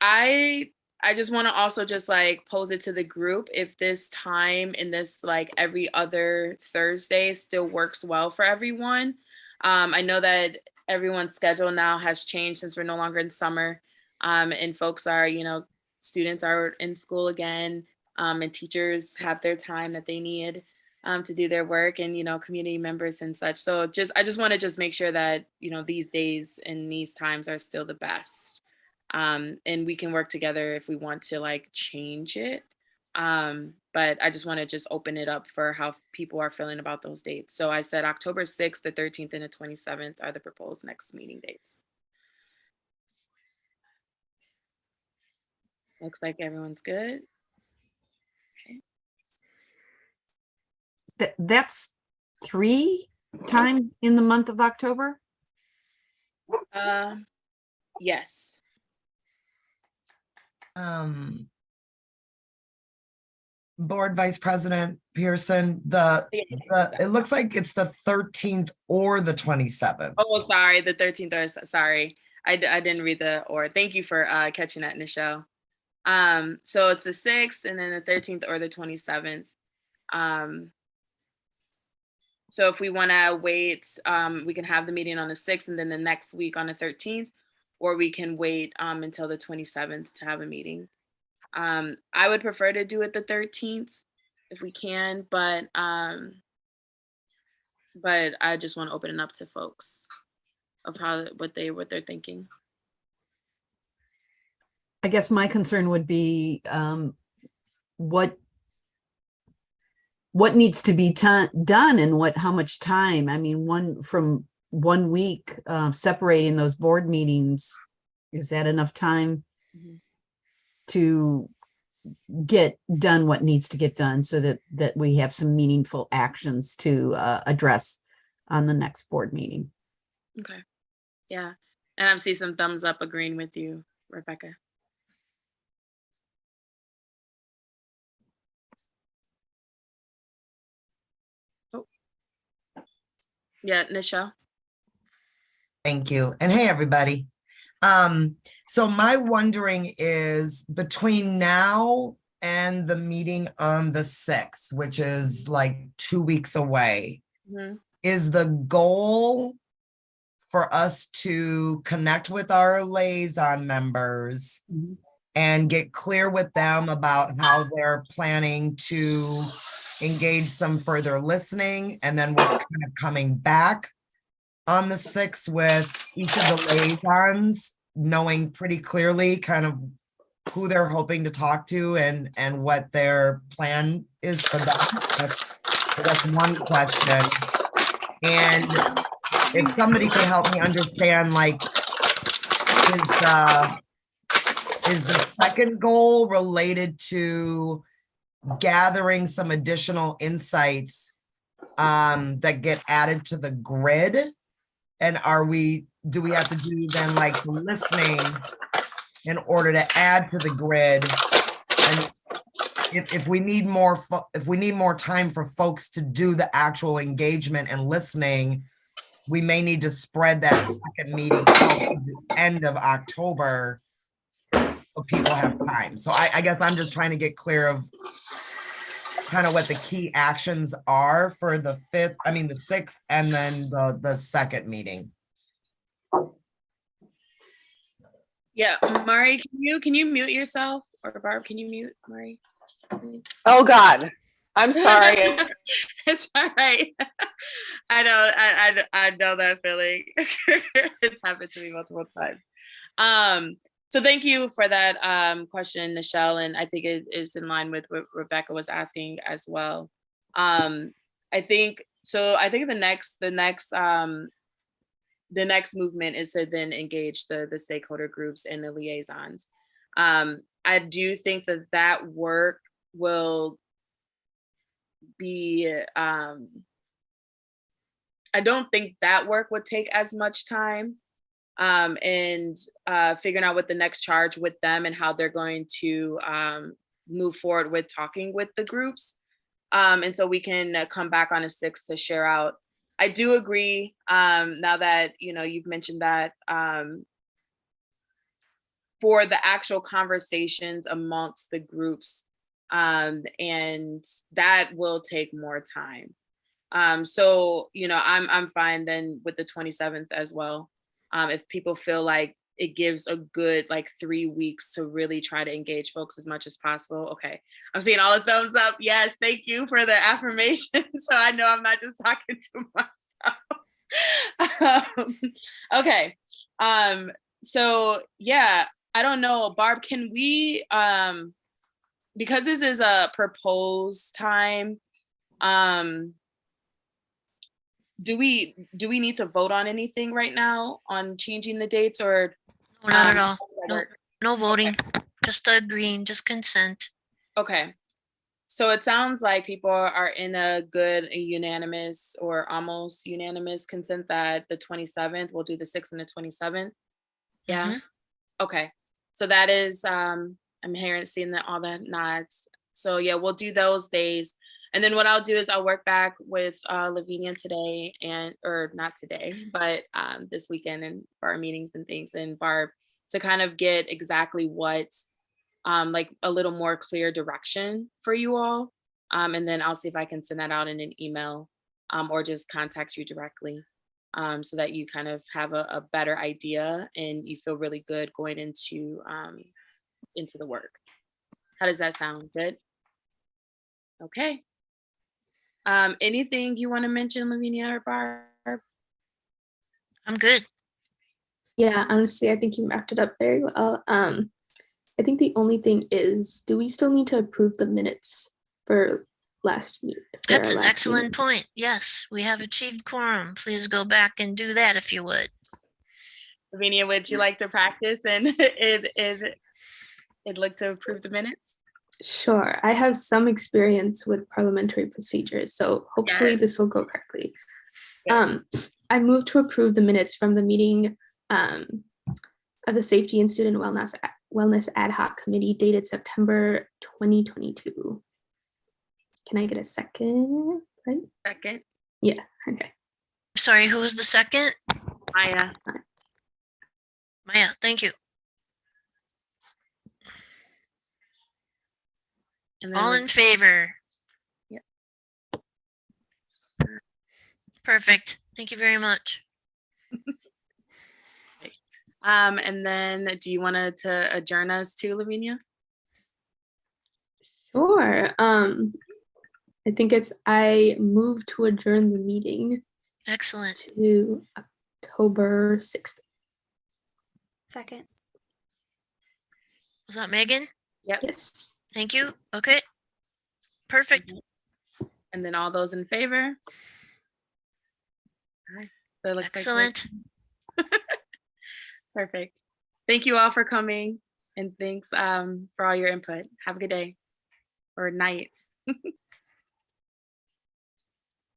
I just want to also just like pose it to the group if this time in this like every other Thursday still works well for everyone. I know that everyone's schedule now has changed since we're no longer in summer, and folks are, students are in school again, and teachers have their time that they need to do their work, and community members and such. So I just want to just make sure that these days and these times are still the best, and we can work together if we want to like change it. But I just want to just open it up for how people are feeling about those dates. So I said October 6th, the 13th, and the 27th are the proposed next meeting dates. Looks like everyone's good. That's 3 times in the month of October? Yes. Board Vice President Pearson, it looks like it's the 13th or the 27th. Oh, sorry, the 13th or sorry. I didn't read the or. Thank you for catching that, Nichelle. So it's the 6th and then the 13th or the 27th. So if we want to wait, we can have the meeting on the 6th and then the next week on the 13th, or we can wait until the 27th to have a meeting. I would prefer to do it the 13th if we can, but I just want to open it up to folks of what they're thinking. I guess my concern would be what needs to be done and how much time. I mean, from 1 week separating those board meetings, is that enough time to get done what needs to get done so that we have some meaningful actions to address on the next board meeting? Okay. Yeah. And I see some thumbs up agreeing with you, Rebecca. Yeah, Nichelle. Thank you. And hey, everybody. So my wondering is between now and the meeting on the 6th, which is like 2 weeks away, Mhm. is the goal for us to connect with our liaison members and get clear with them about how they're planning to engage some further listening, and then we're kind of coming back on the 6th with each of the liaisons, knowing pretty clearly kind of who they're hoping to talk to and what their plan is for them. That's one question. And if somebody could help me understand, like, is the second goal related to gathering some additional insights that get added to the grid? And do we have to do then like listening in order to add to the grid? And if we need more time for folks to do the actual engagement and listening, we may need to spread that second meeting out to the end of October so people have time. So I guess I'm just trying to get clear of kind of what the key actions are for the 6th, and then the second meeting. Yeah, Mari, can you mute yourself? Or Barb, can you mute Mari, please? Oh God, I'm sorry. It's all right. I know that feeling. It's happened to me multiple times. So thank you for that question, Nichelle, and I think it is in line with what Rebecca was asking as well. I think the next movement is to then engage the stakeholder groups and the liaisons. I do think that work will be, I don't think that work would take as much time, and figuring out what the next charge with them and how they're going to move forward with talking with the groups. And so we can come back on a 6th to share out. I do agree, now that you've mentioned that, for the actual conversations amongst the groups, and that will take more time. So I'm fine then with the 27th as well. If people feel like it gives a good 3 weeks to really try to engage folks as much as possible. Okay, I'm seeing all the thumbs up. Yes, thank you for the affirmation. So I know I'm not just talking to myself. Okay, so yeah, I don't know, Barb, can we, because this is a proposed time, do we need to vote on anything right now on changing the dates, or? No, not at all. No voting, just agreeing, just consent. Okay. So it sounds like people are in a unanimous or almost unanimous consent that the 27th, we'll do the 6th and the 27th. Yeah. Mhm. Okay. So that is, I'm seeing all the nods. So yeah, we'll do those days. And then what I'll do is I'll work back with Lavinia today or not today, but this weekend and for our meetings and things, and Barb, to kind of get exactly what, like a little more clear direction for you all. And then I'll see if I can send that out in an email, or just contact you directly, so that you kind of have a better idea and you feel really good going into the work. How does that sound? Good? Okay. Anything you want to mention, Lavinia or Barb? I'm good. Yeah, honestly, I think you wrapped it up very well. I think the only thing is, do we still need to approve the minutes for last meeting? That's an excellent point. Yes, we have achieved quorum. Please go back and do that if you would. Lavinia, would you like to practice and look to approve the minutes? Sure. I have some experience with parliamentary procedures, so hopefully this will go correctly. I move to approve the minutes from the meeting of the Safety and Student Wellness Ad Hoc Committee dated September 2022. Can I get a second? Right? Second. Yeah, okay. Sorry, who was the second? Maya. Maya, thank you. And then All we're- in favor? Yep. Perfect. Thank you very much. And then do you want to adjourn us too, Lavinia? Sure. I think I move to adjourn the meeting Excellent. to October 6th. Second. Was that Megan? Yep. Yes. Thank you. Okay. Perfect. And then all those in favor? All right. So it looks Excellent. like perfect. Thank you all for coming, and thanks for all your input. Have a good day or night.